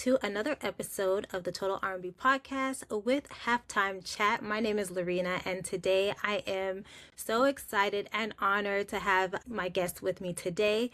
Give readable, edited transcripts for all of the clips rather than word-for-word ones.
to another episode of the Total R&B Podcast with Halftime Chat. My name is Loreena, and today I am so excited and honored to have my guest with me today.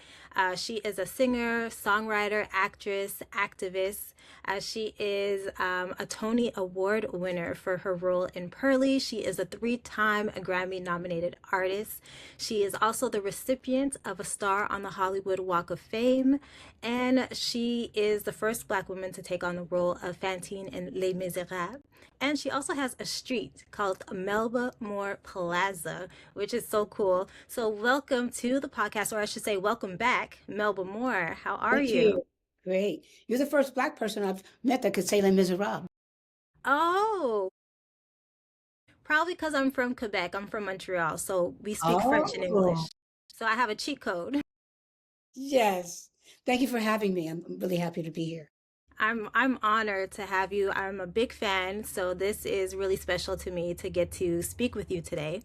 She is a singer, songwriter, actress, activist. She is a Tony Award winner for her role in Pearly. She is a three-time Grammy-nominated artist. She is also the recipient of a star on the Hollywood Walk of Fame, and she is the first Black woman to take on the role of Fantine in Les Miserables. And she also has a street called Melba Moore Plaza, which is so cool. So welcome to the podcast, or I should say welcome back, Melba Moore. How are Thank you? you. Great. You're the first Black person I've met that could say Les Miserables. Oh, probably because I'm from Quebec. I'm from Montreal, so we speak French and Oh, English. So I have a cheat code. yes. Thank you for having me. I'm really happy to be here. I'm honored to have you. I'm a big fan, so this is really special to me to get to speak with you today.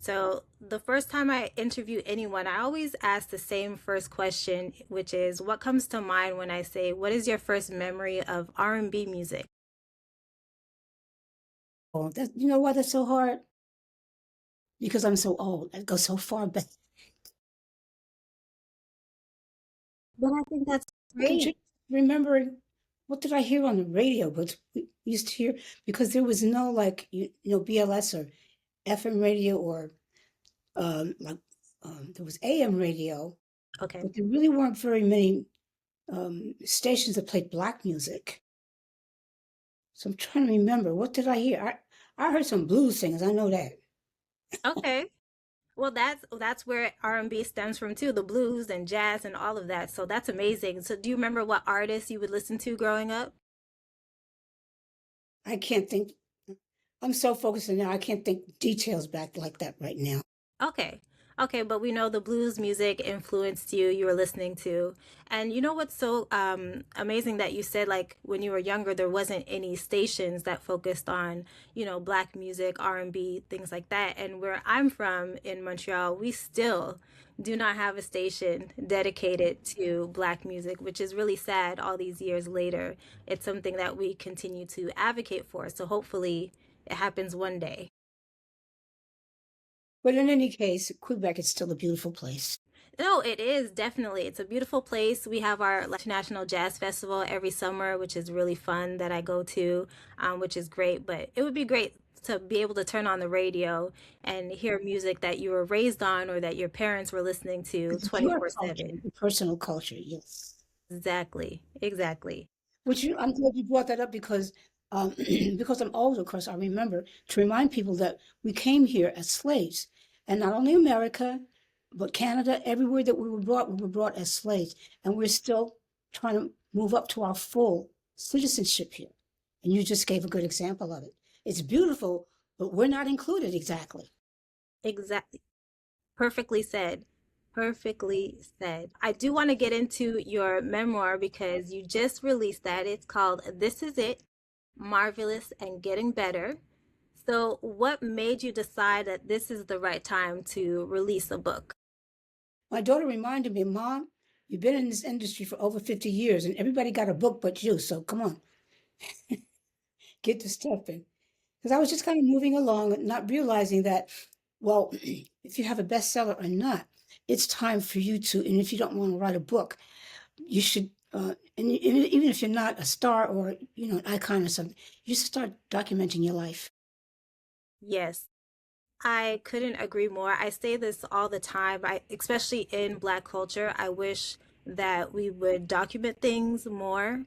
So the first time I interview anyone, I always ask the same first question, which is what comes to mind when I say, what is your first memory of R&B music? Oh, you know why that's so hard? Because I'm so old. I go so far back. But I think that's I can great. remember what did I hear on the radio? But we used to hear because there was no like BLS or FM radio or like there was AM radio, Okay. but there really weren't very many stations that played Black music. So I'm trying to remember, what did I hear? I heard some blues singers. I know that. Okay. Well, that's where R&B stems from too, the blues and jazz and all of that. So that's amazing. So do you remember what artists you would listen to growing up? I can't think. I'm so focused on now. I can't think details back like that right now. Okay. Okay, but we know the blues music influenced you, you were listening to. And you know what's so amazing that you said like when you were younger there wasn't any stations that focused on, Black music, R&B, things like that. And where I'm from in Montreal, we still do not have a station dedicated to Black music, which is really sad all these years later. It's something that we continue to advocate for. So hopefully it happens one day. But in any case, Quebec is still a beautiful place. No, it is definitely. It's a beautiful place. We have our International Jazz Festival every summer, which is really fun that I go to, which is great. But it would be great to be able to turn on the radio and hear music that you were raised on or that your parents were listening to It's your culture, 24/7. your personal culture, yes. Exactly. Exactly. I'm glad you brought that up because because I'm older, of course, I remember to remind people that we came here as slaves, and not only America, but Canada, everywhere that we were brought as slaves, and we're still trying to move up to our full citizenship here. And you just gave a good example of it. It's beautiful, but we're not included exactly. Exactly. Perfectly said. Perfectly said. I do want to get into your memoir because you just released that. It's called This Is It, Marvelous and Getting Better. So, what made you decide that this is the right time to release a book? My daughter reminded me, Mom, you've been in this industry for over 50 years, and everybody got a book but you. So come on, get to stuff in. Because I was just kind of moving along and not realizing that, well, if you have a bestseller or not, it's time for you to, and if you don't want to write a book, you should, even if you're not a star or, an icon or something, you should start documenting your life. Yes, I couldn't agree more. I say this all the time. Especially in Black culture, I wish that we would document things more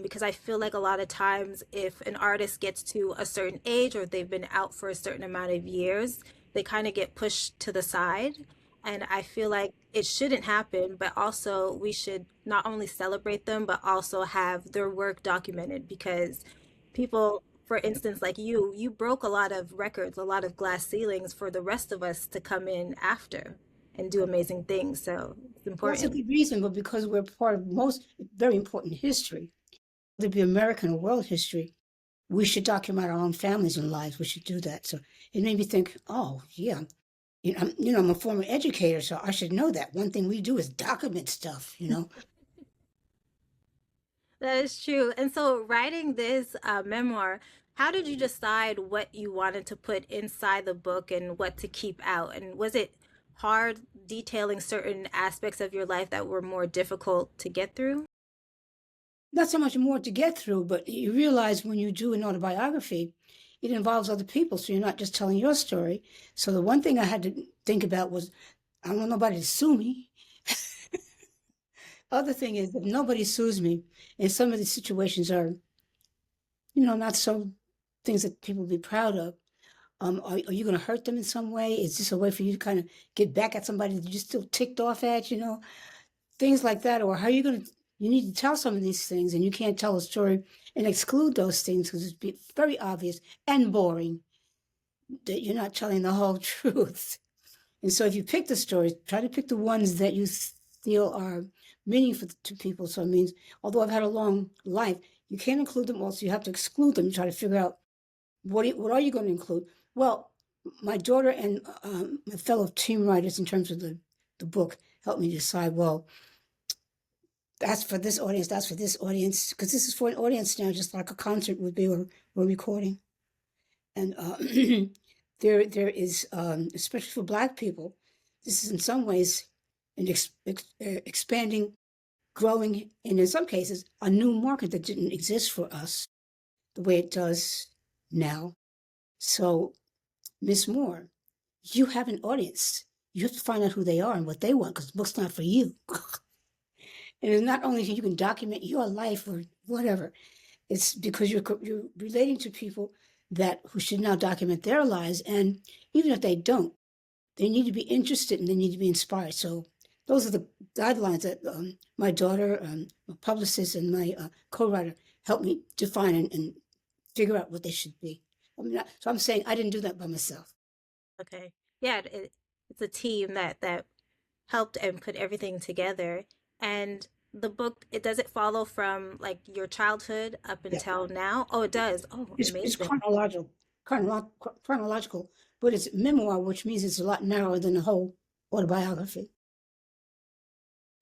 because I feel like a lot of times if an artist gets to a certain age or they've been out for a certain amount of years, they kind of get pushed to the side. And I feel like it shouldn't happen, but also we should not only celebrate them, but also have their work documented because people, for instance, like you broke a lot of records, a lot of glass ceilings for the rest of us to come in after and do amazing things. So it's Well, that's a important. good reason, but because we're part of most very important history, whether it be American or world history, we should document our own families and lives. We should do that. So it made me think, oh, yeah, I'm a former educator, so I should know that. One thing we do is document stuff. That is true. And so, writing this memoir, how did you decide what you wanted to put inside the book and what to keep out? And was it hard detailing certain aspects of your life that were more difficult to get through? Not so much more to get through, but you realize when you do an autobiography, it involves other people. So you're not just telling your story. So the one thing I had to think about was I don't want nobody to sue me. Other thing is, if nobody sues me, and some of these situations are, not so things that people would be proud of, are you going to hurt them in some way? Is this a way for you to kind of get back at somebody that you're still ticked off at, things like that? Or how are you going to, you need to tell some of these things and you can't tell a story and exclude those things because it'd be very obvious and boring that you're not telling the whole truth. And so if you pick the stories, try to pick the ones that you feel are meaningful to people. So it means, although I've had a long life, you can't include them all, so you have to exclude them. You try to figure out what are you going to include. Well, my daughter and my fellow team writers, in terms of the book, helped me decide. Well, that's for this audience. That's for this audience, because this is for an audience now, just like a concert would be or recording. And there is, especially for Black people, this is in some ways an expanding, growing, and in some cases, a new market that didn't exist for us the way it does now. So, Miss Moore, you have an audience. You have to find out who they are and what they want, because the book's not for you. And it's not only you can document your life or whatever, it's because you're relating to people that who should now document their lives. And even if they don't, they need to be interested and they need to be inspired. So those are the guidelines that my daughter, my publicist, and my co-writer helped me define and figure out what they should be. So I'm saying I didn't do that by myself. Okay. Yeah, it's a team that helped and put everything together. And the book, it does it follow from like your childhood up Yeah, until now? Oh, it does. Oh, it's amazing. chronological, but it's memoir, which means it's a lot narrower than a whole autobiography.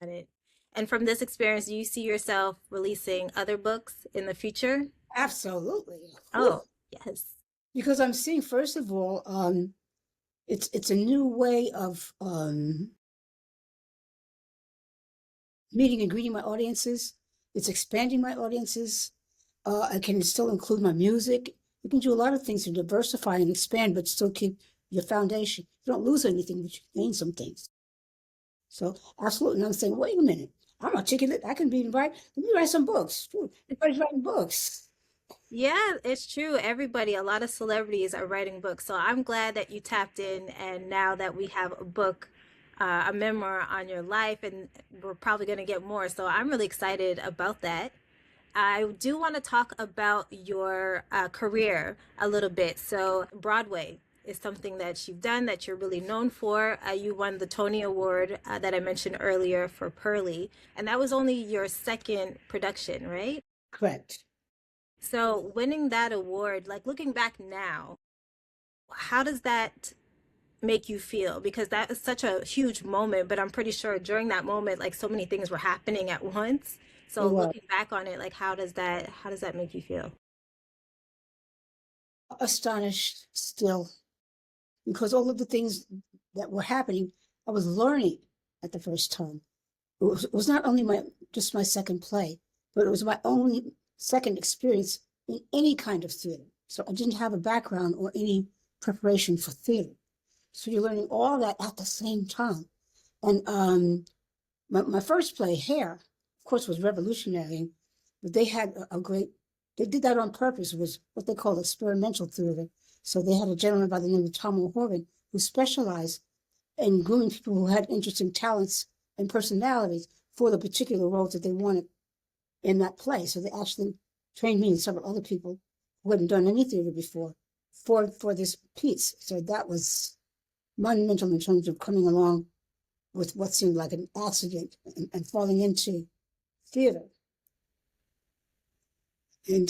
Got it. And from this experience, do you see yourself releasing other books in the future? Absolutely. Whew. Oh, yes. Because I'm seeing, first of all, it's a new way of meeting and greeting my audiences. It's expanding my audiences. I can still include my music. You can do a lot of things to diversify and expand, but still keep your foundation. You don't lose anything, but you gain some things. So absolutely. And I'm saying, wait a minute. I'm articulate. I can be right. Let me write some books. Everybody's writing books. Yeah, it's true. Everybody, a lot of celebrities are writing books. So I'm glad that you tapped in. And now that we have a book, a memoir on your life, and we're probably going to get more. So I'm really excited about that. I do want to talk about your career a little bit. So, Broadway is something that you've done that you're really known for. You won the Tony Award that I mentioned earlier for Pearly, and that was only your second production, right? Correct. So, winning that award, like looking back now, how does that make you feel? Because that is such a huge moment, but I'm pretty sure during that moment, like so many things were happening at once. It So was looking back on it, like how does that make you feel? astonished still because all of the things that were happening, I was learning at the first time. It was not only just my second play, but it was my only second experience in any kind of theater. So I didn't have a background or any preparation for theater. So you're learning all that at the same time. And my first play, Hair, of course, was revolutionary, but they had a great, they did that on purpose. It was what they call experimental theater. So they had a gentleman by the name of Tom O'Horan who specialized in grooming people who had interesting talents and personalities for the particular roles that they wanted in that play. So they actually trained me and several other people who hadn't done any theater before for this piece. So that was monumental in terms of coming along with what seemed like an accident and falling into theater. And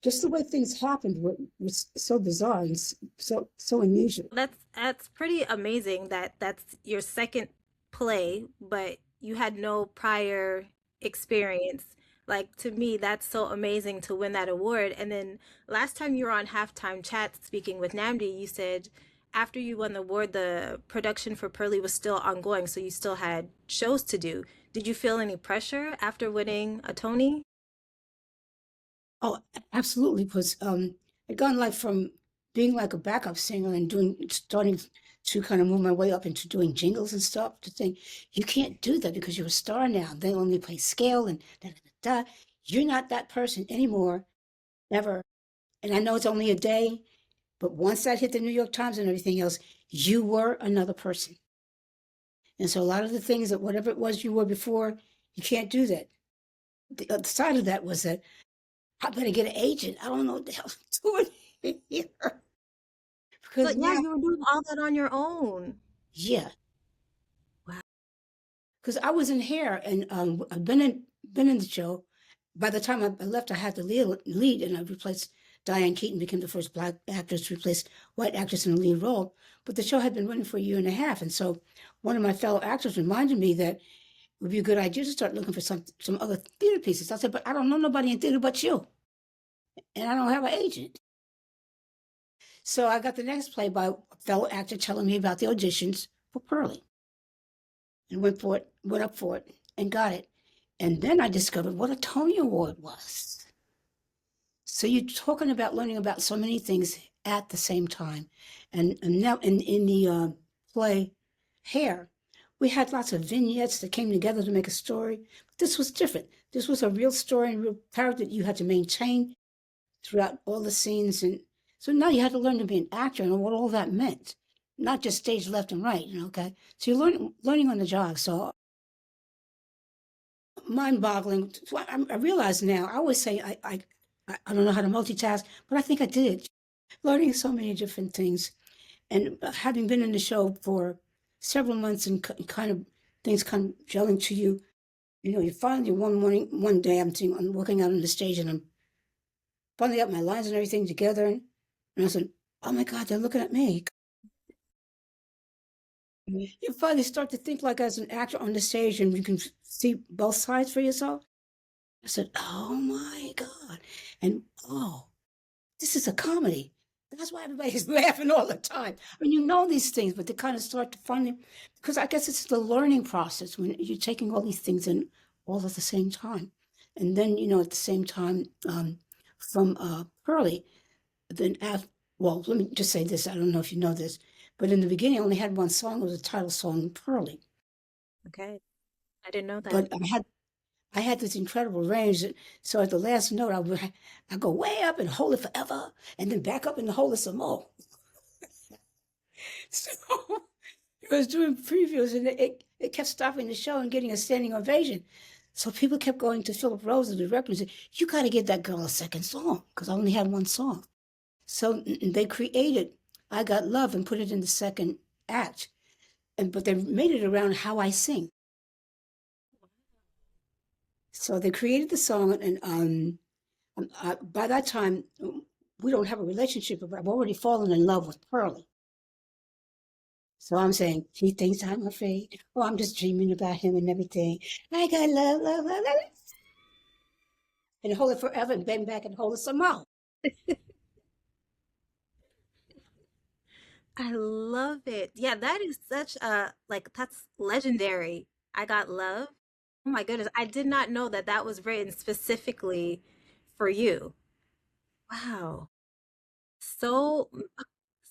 just the way things happened was so bizarre and so unusual. That's pretty amazing that that's your second play, but you had no prior experience. Like to me, that's so amazing to win that award. And then last time you were on Halftime Chat speaking with Namdi, you said after you won the award, the production for Pearly was still ongoing, so you still had shows to do. Did you feel any pressure after winning a Tony? Oh, absolutely. Because I'd gone like from being like a backup singer and starting to kind of move my way up into doing jingles and stuff. To think you can't do that because you're a star now. They only play scale and da da da da. You're not that person anymore, ever. And I know it's only a day, but once that hit the New York Times and everything else, you were another person. And so a lot of the things that whatever it was you were before, you can't do that. The other side of that was that I better get an agent. I don't know what the hell I'm doing here. Because But yeah, now, you were doing all that on your own. yeah, Wow. because I was in hair and I've been in the show. By the time I left, I had the lead, and I replaced Diane Keaton, became the first black actress to replace white actress in the lead role. But the show had been running for a year and a half, and so one of my fellow actors reminded me that it would be a good idea to start looking for some other theater pieces. I said, but I don't know nobody in theater but you, and I don't have an agent. So I got the next play by a fellow actor telling me about the auditions for Pearly, and went up for it, and got it. And then I discovered what a Tony Award was. So you're talking about learning about so many things at the same time. And now in the play Hair, we had lots of vignettes that came together to make a story. But this was different. This was a real story and real character that you had to maintain throughout all the scenes. And so now you had to learn to be an actor and what all that meant, not just stage left and right, okay? So you're learning on the job. So mind-boggling. So I realize now, I always say I don't know how to multitask, but I think I did. Learning so many different things and having been in the show for several months and kind of things kind of gelling to you. You know, you finally one morning, one day, I'm working out on the stage and I'm finally got my lines and everything together. And I said, oh my God, they're looking at me. You finally start to think like as an actor on the stage and you can see both sides for yourself. I said, oh my God. And oh, this is a comedy. That's why everybody's laughing all the time. I mean, you know these things, but they kind of start to find because I guess it's the learning process when you're taking all these things in all at the same time. And then, at the same time, from Pearly, then after, well, let me just say this. I don't know if you know this, but in the beginning, I only had one song. It was a title song, Pearly. Okay. I didn't know that. But I had this incredible range. So at the last note, I go way up and hold it forever, and then back up and hold it some more. So I was doing previews, and it kept stopping the show and getting a standing ovation. So people kept going to Philip Rose, the director, and said, "You got to give that girl a second song," because I only had one song. So they created "I Got Love" and put it in the second act, but they made it around how I sing. So they created the song, and by that time, we don't have a relationship, but I've already fallen in love with Pearlie. So I'm saying, he thinks I'm afraid. Oh, I'm just dreaming about him and everything. I got love, love, love, love. And hold it forever and bend back and hold it some more. I love it. Yeah, that is such a like that's legendary. I got love. Oh my goodness. I did not know that that was written specifically for you. Wow. So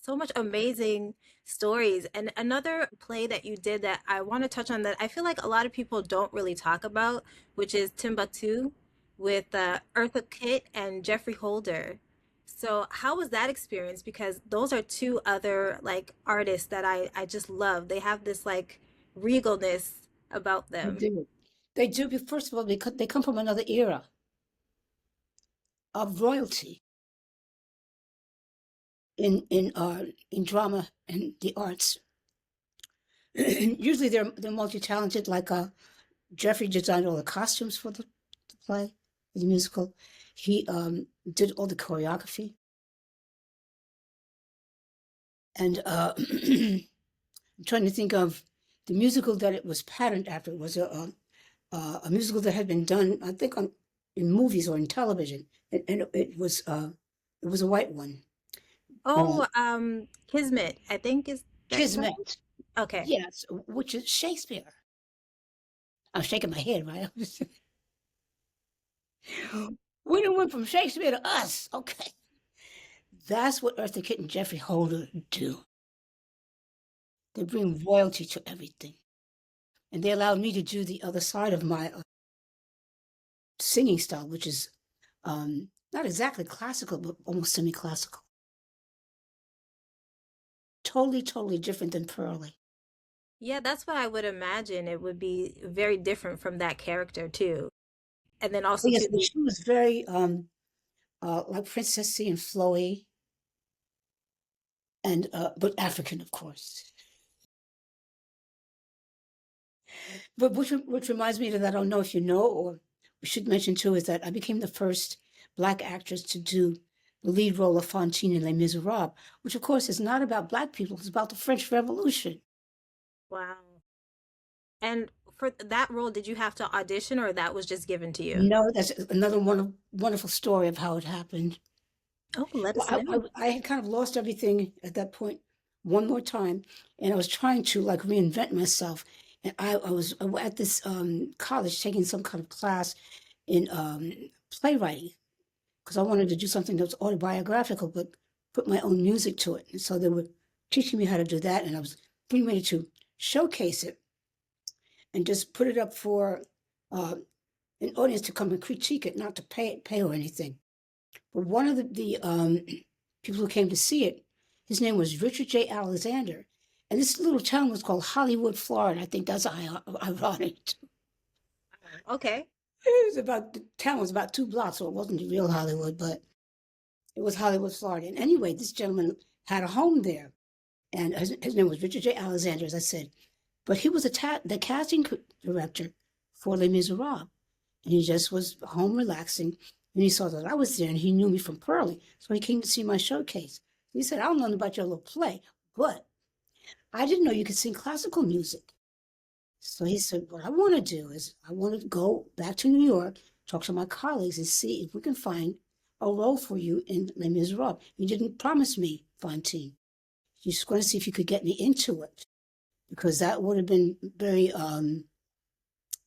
so much amazing stories. And another play that you did that I want to touch on that I feel like a lot of people don't really talk about, which is Timbuktu with Eartha Kitt and Jeffrey Holder. So how was that experience? Because those are two other like artists that I just love. They have this like regalness about They them. do. They do. First of all, because they come from another era of royalty in drama and the arts. Usually they're multi-talented. Like Jeffrey designed all the costumes for the play, for the musical. He did all the choreography, and I'm trying to think of the musical that it was patterned after. It was a a musical that had been done, I think, in movies or in television, and it was a white one. Uh, Oh, Kismet, I think is that correct? Kismet, Okay. yes, which is Shakespeare. I'm shaking my head, right? We done went from Shakespeare to us. Okay. That's what Eartha Kitt and Jeffrey Holder do. They bring royalty to everything. And they allowed me to do the other side of my singing style, which is not exactly classical, but almost semi-classical. Totally, totally different than Pearlie. Yeah, that's what I would imagine. It would be very different from that character too. And then Oh, also yes, to but the she was very like Princessy and flowy, and but African, of course. But which reminds me that I don't know if you know, or we should mention too, is that I became the first Black actress to do the lead role of Fantine in Les Miserables, which of course is not about Black people, it's about the French Revolution. wow. And for that role, did you have to audition or that was just given to you? No, that's another wonderful story of how it happened. Oh, let Well, us know. I had kind of lost everything at that point one more time, and I was trying to like reinvent myself. And I was at this college taking some kind of class in playwriting because I wanted to do something that was autobiographical, but put my own music to it. And so they were teaching me how to do that, and I was getting ready to showcase it and just put it up for uh, an audience to come and critique it, not to pay or anything. But one of the people who came to see it, his name was Richard J. Alexander, and this little town was called Hollywood, Florida. I think that's ironic. Okay. It was about the town was about 2 blocks, so it wasn't the real Hollywood, but it was Hollywood, Florida. And anyway, this gentleman had a home there, and his name was Richard J. Alexander, as I said. But he was the casting director for Les Miserables, and he just was home relaxing. And he saw that I was there, and he knew me from Pearlie, so he came to see my showcase. He said, "I don't know about your little play, but I didn't know you could sing classical music." So he said, "What I want to do is I want to go back to New York, talk to my colleagues, and see if we can find a role for you in Les Miserables." He didn't promise me Fantine. He's just going to see if he could get me into it, because that would have been very,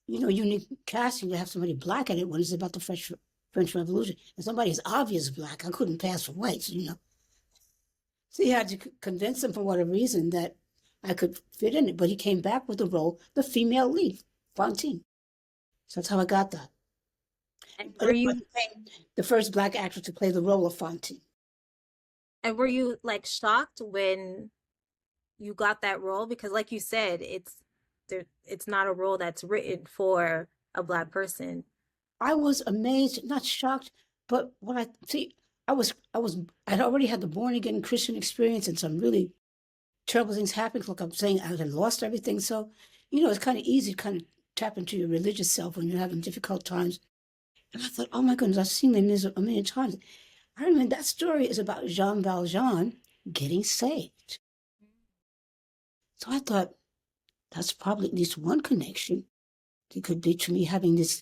unique casting to have somebody Black in it when it's about the French Revolution. And somebody is obvious Black, I couldn't pass for white. So he had to convince him for whatever reason that I could fit in it. But he came back with the role, the female lead, Fantine. So that's how I got that. And I became the first Black actress to play the role of Fantine. were you like shocked when you got that role? Because like you said, it's not a role that's written for a Black person. I was amazed, not shocked, but when I see, I'd already had the born again Christian experience, and some really terrible things happened. Like I'm saying, I had lost everything. So, it's kind of easy to kind of tap into your religious self when you're having difficult times. And I thought, oh my goodness, I've seen Les Mis a million times. I remember that story is about Jean Valjean getting saved. So I thought that's probably at least one connection. It could be to me having this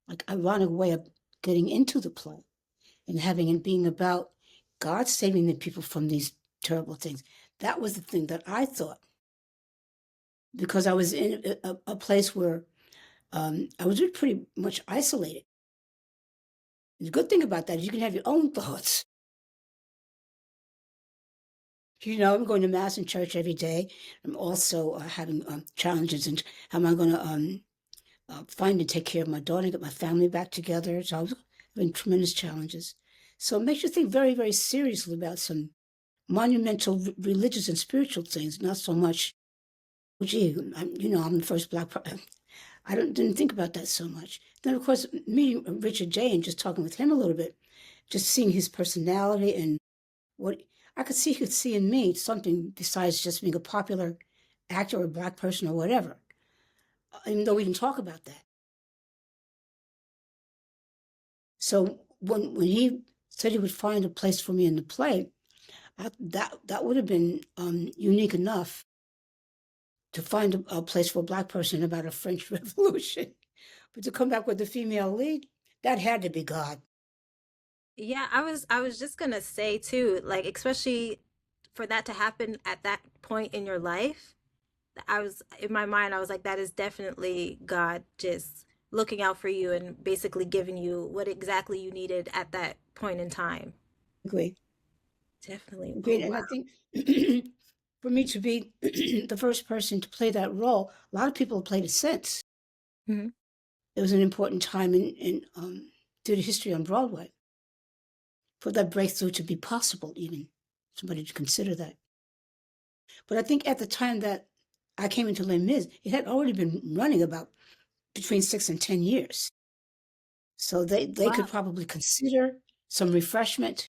like ironic way of getting into the play and having it being about God saving the people from these terrible things. That was the thing that I thought, because I was in a place where I was pretty much isolated. The good thing about that is you can have your own thoughts. I'm going to mass and church every day. I'm also having challenges and how am I going to find and take care of my daughter, get my family back together. So I was having tremendous challenges. So it makes you think very, very seriously about some monumental religious and spiritual things, not so much, gee, I'm the first Black I didn't think about that so much. Then, of course, meeting Richard J. and just talking with him a little bit, just seeing his personality and what I could see, he could see in me something besides just being a popular actor or a Black person or whatever, even though we didn't talk about that. So when he said he would find a place for me in the play, that would have been unique enough to find a place for a Black person about a French Revolution. But to come back with the female lead, that had to be God. Yeah, I was just gonna say too, like especially for that to happen at that point in your life, I was in my mind, I was like, that is definitely God just looking out for you and basically giving you what exactly you needed at that point in time. Agreed. Definitely. Oh Agreed. And I wow. think for me to be the first person to play that role, a lot of people have played it since. Mhm. It was an important time in through the history on Broadway for that breakthrough to be possible, even somebody to consider that. But I think at the time that I came into Les Mis, it had already been running about between 6 and 10 years. So they Wow. could probably consider some refreshment.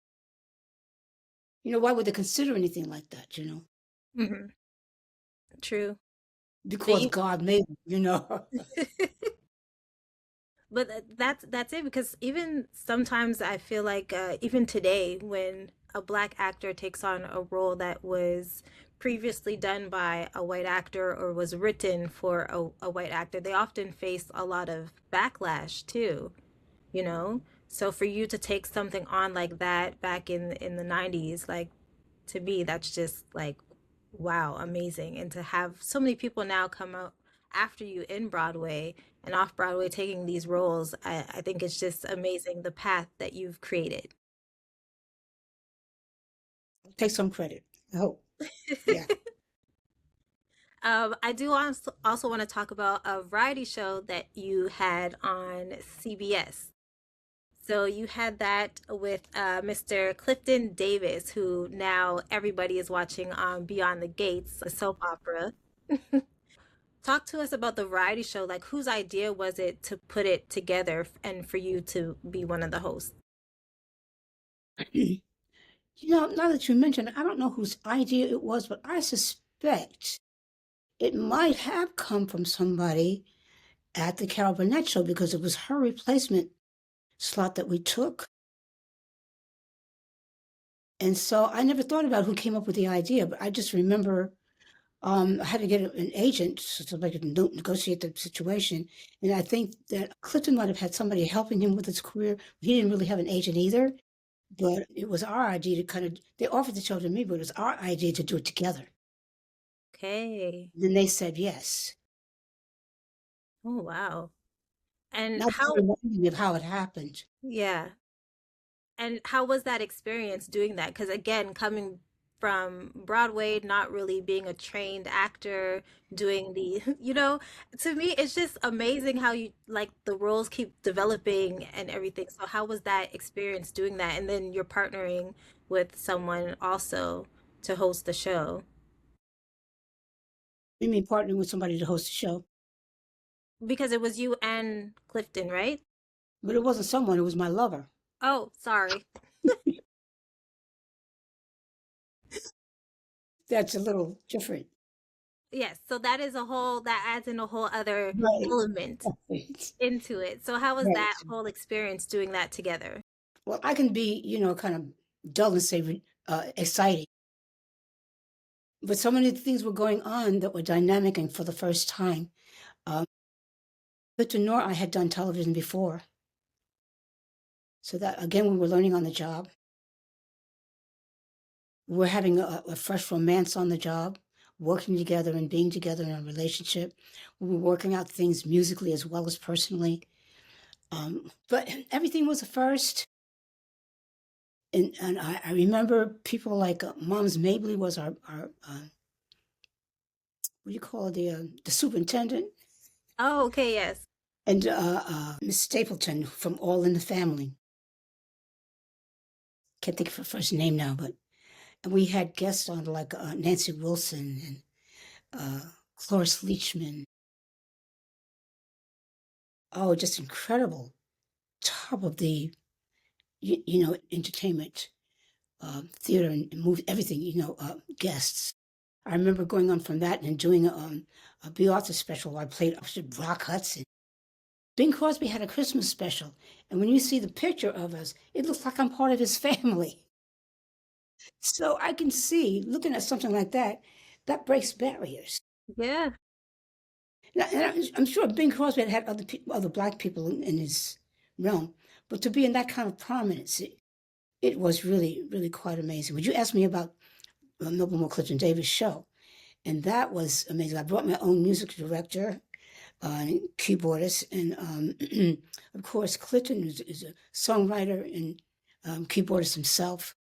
Why would they consider anything like that, Hmm. True. Because They God made them. But that's it because even sometimes I feel like even today when a black actor takes on a role that was previously done by a white actor or was written for a white actor, they often face a lot of backlash too, you know? So for you to take something on like that back in the 90s, like to me that's just like wow, amazing. And to have so many people now come out after you in Broadway and off Broadway taking these roles, I think it's just amazing the path that you've created. Take some credit. I hope. Yeah. I do also want to talk about a variety show that you had on CBS. So you had that with Mr. Clifton Davis, who now everybody is watching on Beyond the Gates, a soap opera. Talk to us about the variety show. Like, whose idea was it to put it together and for you to be one of the hosts? Now that you mention it, I don't know whose idea it was, but I suspect it might have come from somebody at the Carol Burnett show because it was her replacement slot that we took. And so I never thought about who came up with the idea, but I just remember I had to get an agent so I could negotiate the situation. And I think that Clifton might have had somebody helping him with his career. He didn't really have an agent either, but it was our idea to they offered the show to me, but it was our idea to do it together. Okay. Then they said yes. Oh, wow. And Now just how, reminding me of how it happened. yeah. And how was that experience doing that? Because again, coming from Broadway, not really being a trained actor, doing the, to me, it's just amazing how you like the roles keep developing and everything. So how was that experience doing that? And then you're partnering with someone also to host the show. We mean partnering with somebody to host a show, Because it was you and Clifton, right? but it wasn't someone, it was my lover. Oh, sorry. That's a little different. Yes, so that is a whole that adds in a whole other Right. element Right. into it. So how was that Right. whole experience doing that together? Well, I can be, kind of dull and say exciting. But so many things were going on that were dynamic and for the first time. Um, but to Nor, I had done television before. So that, again, we were learning on the job. We were having a fresh romance on the job, working together and being together in a relationship. We were working out things musically as well as personally. But everything was a first. And I remember people like Mom's Mabley was our what do you call it, the superintendent, Oh, okay, yes. and Miss Stapleton from All in the Family. Can't think of her first name now, but and we had guests on like Nancy Wilson and Cloris Leachman. Oh, just incredible, top of the entertainment, theater and movie, everything. Guests. I remember going on from that and doing a Be Arthur special. I played opposite Brock Hudson. Bing Crosby had a Christmas special, and when you see the picture of us, it looks like I'm part of his family. So I can see, looking at something like that, that breaks barriers. Yeah. I'm sure Bing Crosby had other other black people in his realm, but to be in that kind of prominence, it was really, really quite amazing. Would you ask me about Melba Moore Clifton Davis show? And that was amazing. I brought my own music director, keyboardist, and of course, Clifton is a songwriter and keyboardist himself.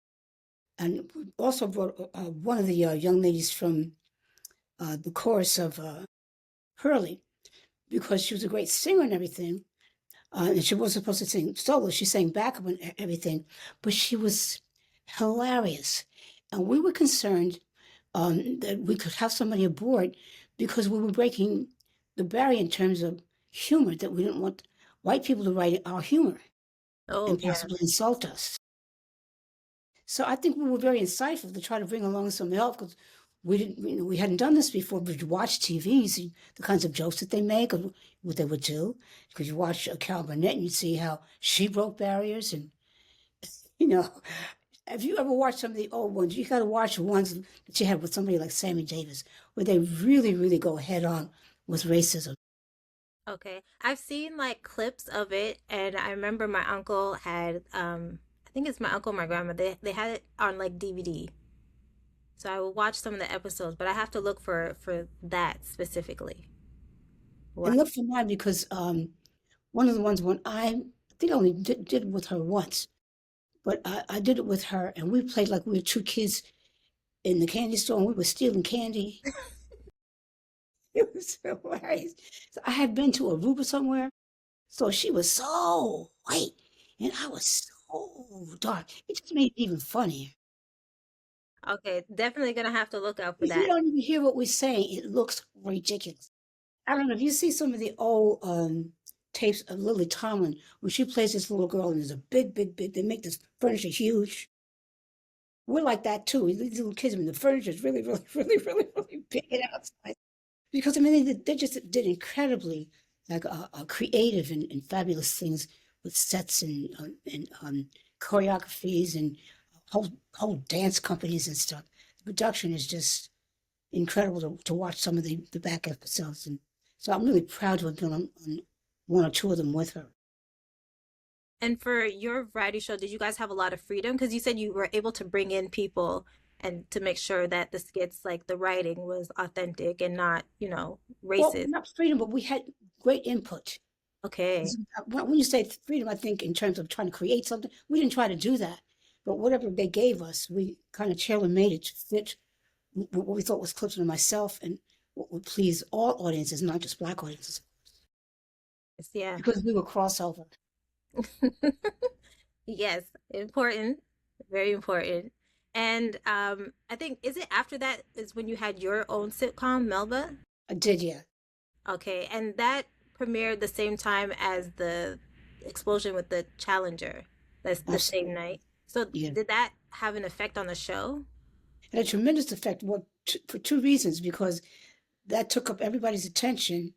And also brought one of the young ladies from the chorus of Hurley, because she was a great singer and everything. And she wasn't supposed to sing solo. She sang backup and everything, but she was hilarious. And we were concerned that we could have somebody aboard because we were breaking the barrier in terms of humor, that we didn't want white people to write our humor Oh, and yeah. possibly insult us. So I think we were very insightful to try to bring along some help, because we didn't, we hadn't done this before. But you watch TV, you see the kinds of jokes that they make, or what they would do. Because you watch Carol Burnett, and you see how she broke barriers, and you know, if you ever watched some of the old ones, you got to watch the ones that you had with somebody like Sammy Davis, where they really, really go head on with racism. Okay. I've seen like clips of it, and I remember my uncle had I think it's my uncle and my grandma. They had it on like DVD. So I will watch some of the episodes, but I have to look for that specifically. And What? look for mine, because one of the ones when I think I only did it with her once, but I did it with her, and we played like we were two kids in the candy store, and we were stealing candy. It was hilarious. So I had been to Aruba somewhere, so she was so white, and I was so dark. It just made it even funnier. Okay, definitely gonna have to look out for If you that. don't even hear what we're saying, it looks ridiculous. I don't know if you see some of the old tapes of Lily Tomlin when she plays this little girl, and there's a big. They make this furniture huge. We're like that too. These little kids, when the furniture is really, really big and outside. Because I mean, they just did incredibly like creative and fabulous things with sets and choreographies and whole dance companies and stuff. The production is just incredible to watch some of the back episodes, and so I'm really proud to have been on one or two of them with her. And for your variety show, did you guys have a lot of freedom? Because you said you were able to bring in people and to make sure that the skits, like the writing, was authentic and not, Well, racist. not freedom, but we had great input. Okay. When you say freedom, I think in terms of trying to create something, we didn't try to do that. But whatever they gave us, we kind of tailor made it to fit what we thought was closer to myself and what would please all audiences, not just Black audiences, Yeah. because we were crossover. Yes, important, very important. And I think is it after that is when you had your own sitcom, Melba? I did, yeah. Okay, and that premiered the same time as the explosion with the Challenger. That's the same Absolutely. night. So Yeah. did that have an effect on the show? Had a tremendous effect, for two reasons, because that took up everybody's attention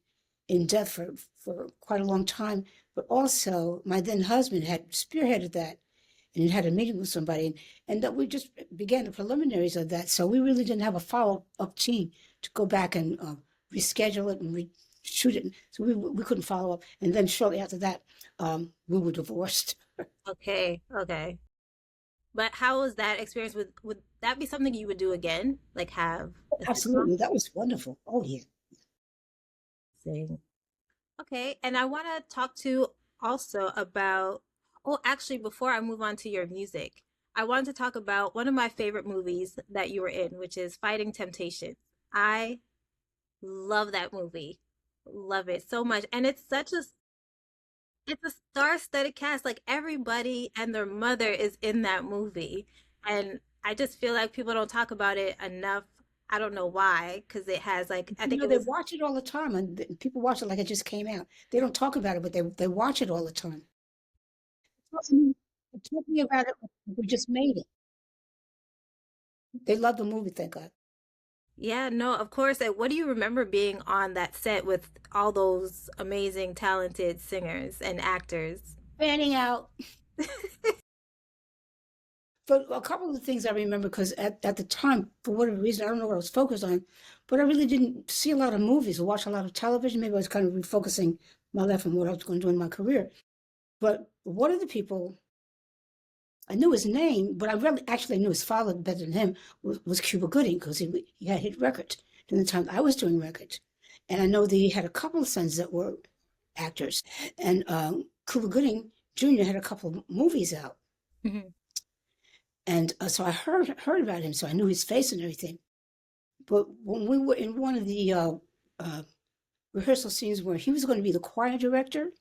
in depth for quite a long time. But also, my then husband had spearheaded that and had a meeting with somebody, and that we just began the preliminaries of that. So we really didn't have a follow up team to go back and reschedule it and reshoot it. So we couldn't follow up. And then shortly after that, we were divorced. Okay, okay. But how was that experience? Would that be something you would do again? Like have a sitcom? Absolutely, that was wonderful. Oh yeah. Sing. Okay, and I want to talk to also about, oh, actually, before I move on to your music, I wanted to talk about one of my favorite movies that you were in, which is Fighting Temptation. I love that movie. Love it so much. And it's a star-studded cast. Like everybody and their mother is in that movie. And I just feel like people don't talk about it enough. I don't know why, because it has like I You think know, it they was watch it all the time, and people watch it like it just came out. They don't talk about it, but they watch it all the time. Talking about it, we just made it. They love the movie, thank God. yeah, no, of course. What do you remember being on that set with all those amazing, talented singers and actors? Fanning out. But a couple of the things I remember, because at the time, for whatever reason, I don't know what I was focused on, but I really didn't see a lot of movies or watch a lot of television. Maybe I was kind of refocusing my life on what I was going to do in my career. But one of the people, I knew his name, but I really actually knew his father better than him, was Cuba Gooding, because he had hit records during the time I was doing records. And I know that he had a couple of sons that were actors. And Cuba Gooding Jr. had a couple of movies out. Mhm. And so I heard about him, so I knew his face and everything. But when we were in one of the uh, rehearsal scenes where he was going to be the choir director,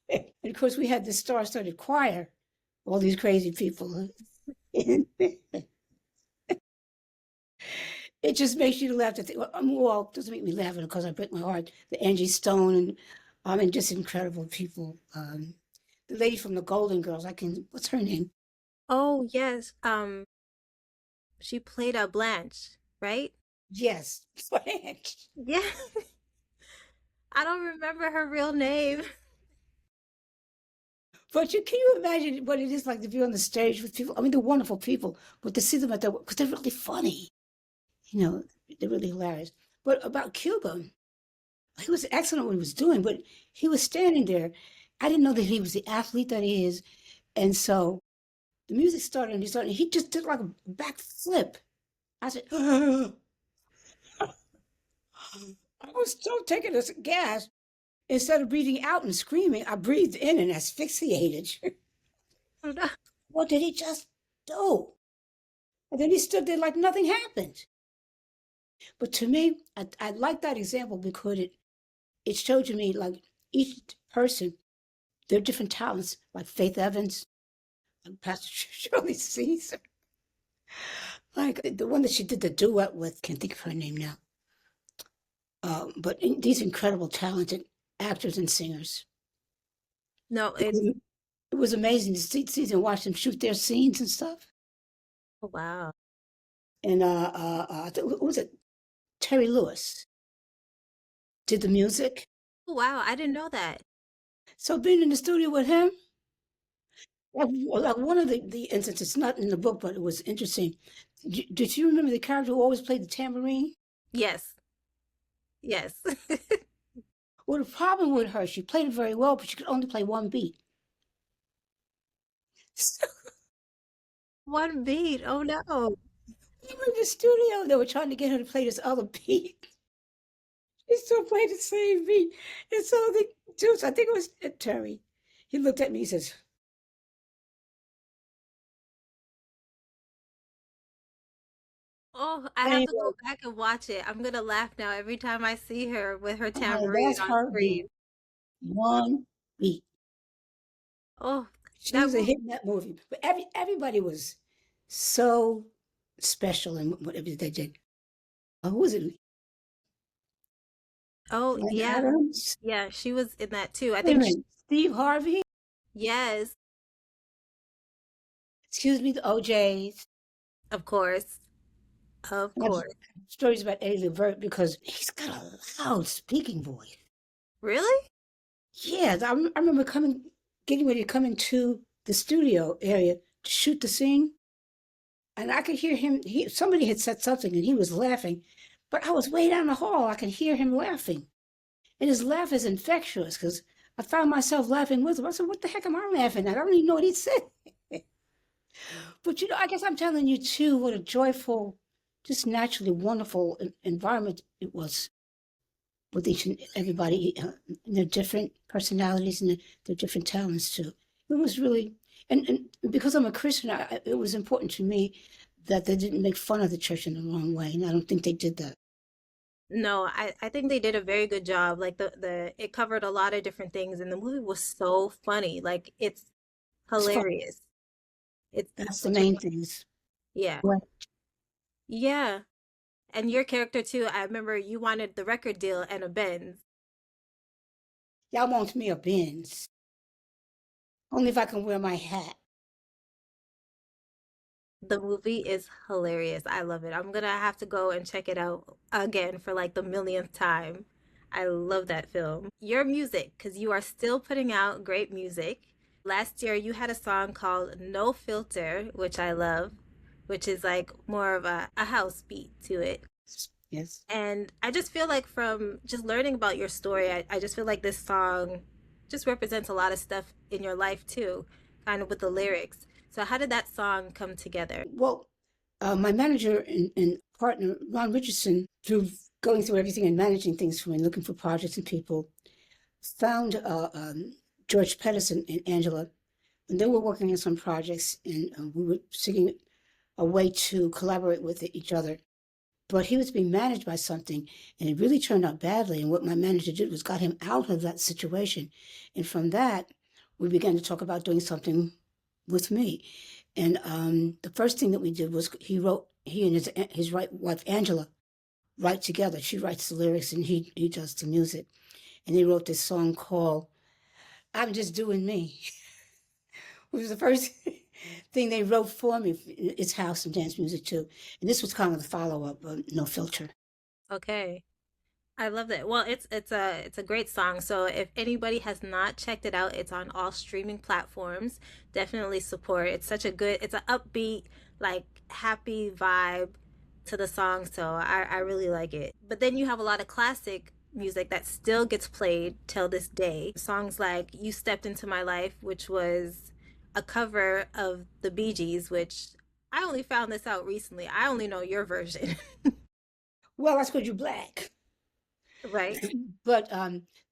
and of course we had this star-studded choir, all these crazy people. It just makes you laugh to think. Well, it doesn't make me laugh because I break my heart. The Angie Stone and just incredible people. The lady from the Golden Girls, what's her name? Oh, yes. She played a Blanche, right? Yes, Blanche. Yeah. I don't remember her real name. But can you imagine what it is like to be on the stage with people? I mean, they're wonderful people, but to see them at their work, because they're really funny. You know, they're really hilarious. But about Cuba, he was excellent at what he was doing, but he was standing there. I didn't know that he was the athlete that he is. And so the music started and he just did like a back flip. I said, I was so taken as gas. Instead of breathing out and screaming, I breathed in and asphyxiated. Oh, no. What did he just do? And then he stood there like nothing happened. But to me, I like that example because it showed to me like each person, their different talents, like Faith Evans, like Pastor Shirley Caesar, like the one that she did the duet with, can't think of her name now. But these incredible, talented actors and singers. No, It it's was, it was amazing to see and watch them shoot their scenes and stuff. oh, wow. And what was it? Terry Lewis did the music. Oh, wow, I didn't know that. So being in the studio with him, like one of the instances, not in the book, but it was interesting. Did you remember the character who always played the tambourine? Yes. Yes. Well, the problem with her, she played it very well, but she could only play one beat. So One beat. Oh no. we were in the studio, they were trying to get her to play this other beat. She still played the same beat. And so the dude, I think it was Terry, he looked at me, he says, Oh, I have to anyway, go back and watch it. I'm gonna laugh now every time I see her with her tambourine that's on her beat. screen. One beat. Oh, She that was a movie. hit in that movie. But everybody was so special in whatever they did. Who was it? Oh, Glenn yeah. Adams? Yeah, she was in that too. I Wait a think sh minute. Steve Harvey? yes, Excuse me, the OJs. of course. Of And I have course. stories about Eddie Levert because he's got a loud speaking voice. Really? Yeah, I remember getting ready to come into the studio area to shoot the scene, and I could hear him. Somebody had said something, and he was laughing, but I was way down the hall. I could hear him laughing, and his laugh is infectious because I found myself laughing with him. I said, "What the heck am I laughing at? I don't even know what he said." But I guess I'm telling you too what a joyful, just naturally wonderful environment it was with each and everybody, their different personalities and their different talents too. It was really, and because I'm a Christian, it was important to me that they didn't make fun of the church in the wrong way, and I don't think they did that. No, I think they did a very good job. Like the it covered a lot of different things and the movie was so funny. Like it's It's fun. hilarious. It's That's the such a main things. yeah. Right. Yeah. And your character too, I remember you wanted the record deal and a Benz. Y'all want me a Benz, only if I can wear my hat. The movie is hilarious. I love it. I'm gonna have to go and check it out again for like the millionth time. I love that film. Your music, because you are still putting out great music. Last year, you had a song called No Filter, which I love, which is like more of a house beat to it. Yes. And I just feel like from just learning about your story, I just feel like this song just represents a lot of stuff in your life too, kind of with the lyrics. So, how did that song come together? Well, my manager and partner, Ron Richardson, through going through everything and managing things for me, looking for projects and people, found George Pedersen and Angela, and they were working on some projects, and we were seeking a way to collaborate with each other. But he was being managed by something, and it really turned out badly. And what my manager did was got him out of that situation. And from that, we began to talk about doing something with me. And the first thing that we did was he and his wife Angela write together. She writes the lyrics, and he does the music. And they wrote this song called "I'm Just Doing Me," which was the first thing they wrote for me. It's house and dance music too. And this was kind of the follow up, No Filter. Okay. I love that. Well, it's a great song. So if anybody has not checked it out, it's on all streaming platforms. Definitely support. It's such a good, it's an upbeat, like happy vibe to the song. So I really like it. But then you have a lot of classic music that still gets played till this day. Songs like You Stepped Into My Life, which was a cover of the Bee Gees, which I only found this out recently. I only know your version. Well, that's because you're black. Right? But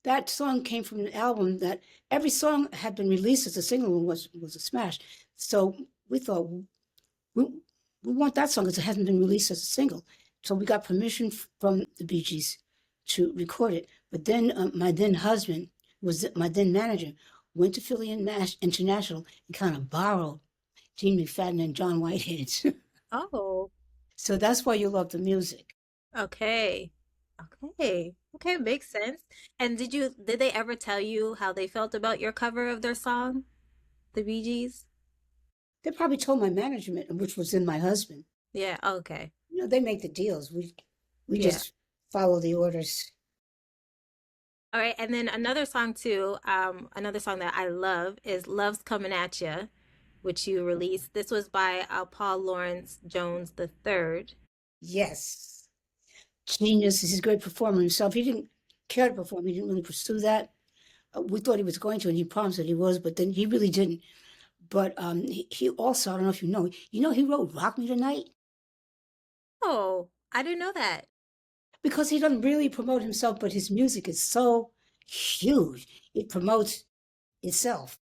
that song came from an album that every song had been released as a single and was a smash. So we thought we, we want that song because it hasn't been released as a single. So we got permission from the Bee Gees to record it. But then my then husband was my then manager, went to Philly International and kind of borrowed Gene McFadden and John Whitehead's. Oh. So that's why you love the music. Okay. Okay. Okay, makes sense. And did they ever tell you how they felt about your cover of their song, The Bee Gees? They probably told my management, which was in my husband. Yeah, okay. They make the deals. We Yeah. just follow the orders. All right, and then another song too, another song that I love is Love's Coming at Ya, which you released. This was by Paul Lawrence Jones III. Yes. Genius. He's a great performer himself. He didn't care to perform. He didn't really pursue that. We thought he was going to, and he promised that he was, but then he really didn't. But he also, I don't know if you know, he wrote Rock Me Tonight Oh, I didn't know that. because he doesn't really promote himself, but his music is so huge. It promotes itself.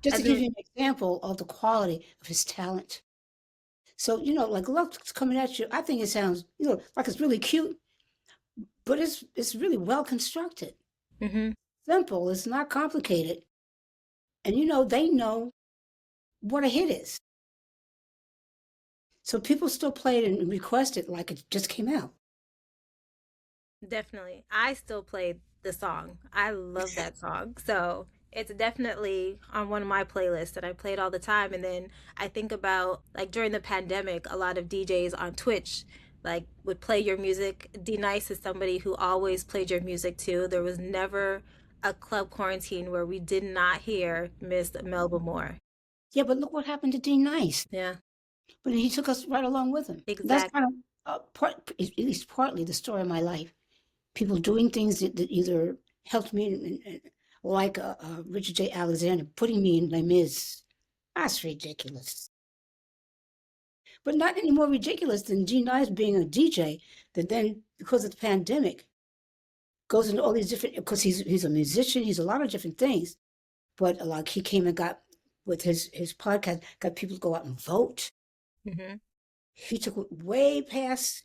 Just to And give then, you an example of the quality of his talent. So, like Love's Coming at You, I think it sounds, like it's really cute, but it's really well constructed. hmm Simple, it's not complicated. And they know what a hit is. So people still play it and request it like it just came out. definitely. I still play the song. I love that song. So it's definitely on one of my playlists that I played all the time. And then I think about like during the pandemic, a lot of DJs on Twitch like would play your music. D Nice is somebody who always played your music too. There was never a club quarantine where we did not hear Miss Melba Moore. Yeah, but look what happened to D Nice. Yeah, But he took us right along with him. That's exactly. kind of at least partly the story of my life. People doing things that either helped me, like Richard J. Alexander, putting me in Les Mis. That's ridiculous. But not any more ridiculous than G Nice being a DJ that then, because of the pandemic, goes into all these different, because he's a musician, he's a lot of different things. But like he came and got, with his podcast, got people to go out and vote. hmm He took it way past,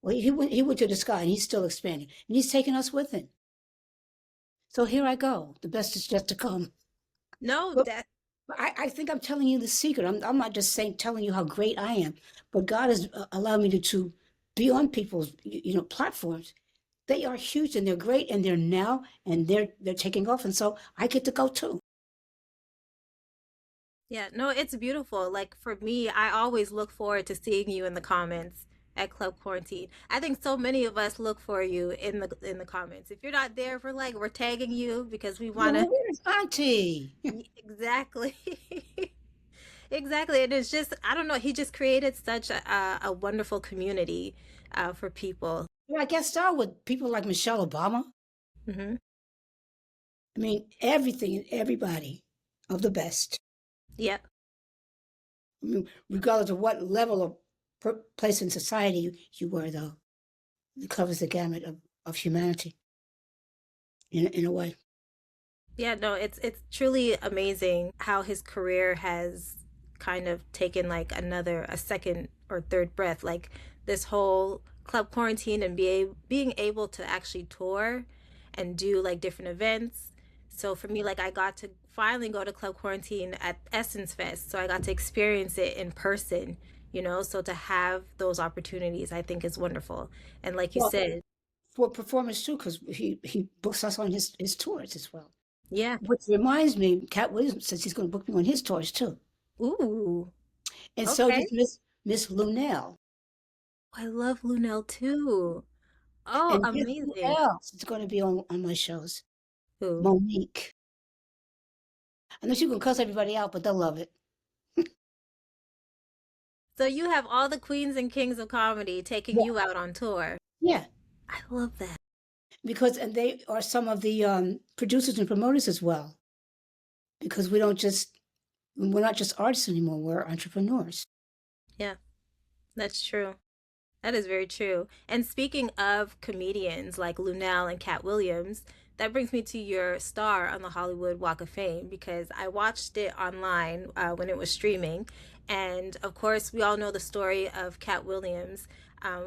well, he went to the sky and he's still expanding. And he's taking us with him. So here I go. The best is yet to come. No, But that I think I'm telling you the secret. I'm not just telling you how great I am, but God has allowed me to be on people's platforms. They are huge and they're great and they're now and they're taking off, and so I get to go too. Yeah, no, it's beautiful. Like for me, I always look forward to seeing you in the comments at Club Quarantine. I think so many of us look for you in the comments. If you're not there, we're tagging you because we Well, want to. It's Auntie. Exactly. Exactly. And it's just, I don't know, he just created such a wonderful community for people. Yeah, I guess star with people like Michelle Obama. Hmm. I mean, everything and everybody of the best. Yep. I mean, regardless of what level of place in society you were, though, it covers the gamut of humanity in a way. Yeah, no, it's truly amazing how his career has kind of taken like a second or third breath. Like this whole club quarantine and being able to actually tour and do like different events. So for me, like I got to finally go to club quarantine at Essence Fest. So I got to experience it in person, you know. So to have those opportunities, I think is wonderful. And like you Well, said, for performance too, because he books us on his tours as well. yeah. Which reminds me, Cat Williams says he's going to book me on his tours too, Ooh, and so okay. does Miss Lunell. I love Lunel too. Oh, And guess who amazing. else is going to be on my shows? Who? Monique. I know she's going to cuss everybody out, but they'll love it. So you have all the queens and kings of comedy taking Yeah, you out on tour. yeah. I love that. Because and they are some of the producers and promoters as well. Because we're not just artists anymore. We're entrepreneurs. Yeah, that's true. That is very true. And speaking of comedians like Lunel and Cat Williams, that brings me to your star on the Hollywood Walk of Fame because I watched it online when it was streaming. And of course, we all know the story of Cat Williams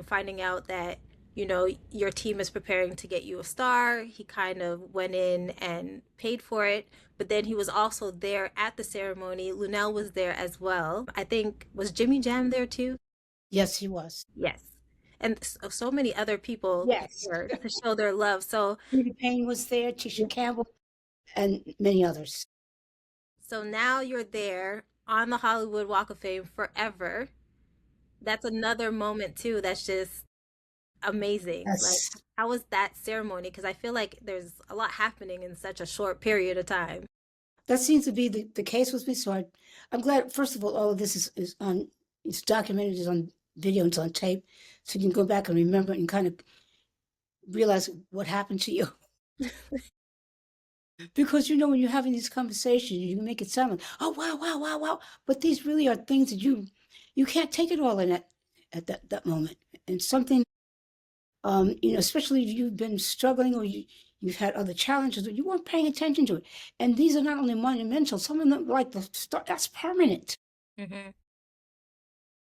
finding out that, you know, your team is preparing to get you a star. He kind of went in and paid for it. But then he was also there at the ceremony. Lunel was there as well. I think, was Jimmy Jam there too? Yes, he was. Yes. And so many other people Yes. there to show their love. So Peter Payne was there, Tisha Campbell, and many others. so now you're there on the Hollywood Walk of Fame forever. That's another moment too that's just amazing. Like Yes. how was that ceremony? Because I feel like there's a lot happening in such a short period of time. That seems to be the case with me. So I'm glad, first of all of this is on, it's documented, it's on video, it's on tape. So you can go back and remember and kind of realize what happened to you. Because when you're having these conversations, you make it sound like, oh wow, wow, wow, wow. But these really are things that you can't take it all in at that moment. And something especially if you've been struggling or you've had other challenges, or you weren't paying attention to it. And these are not only monumental, some of them like the start that's permanent. Hmm.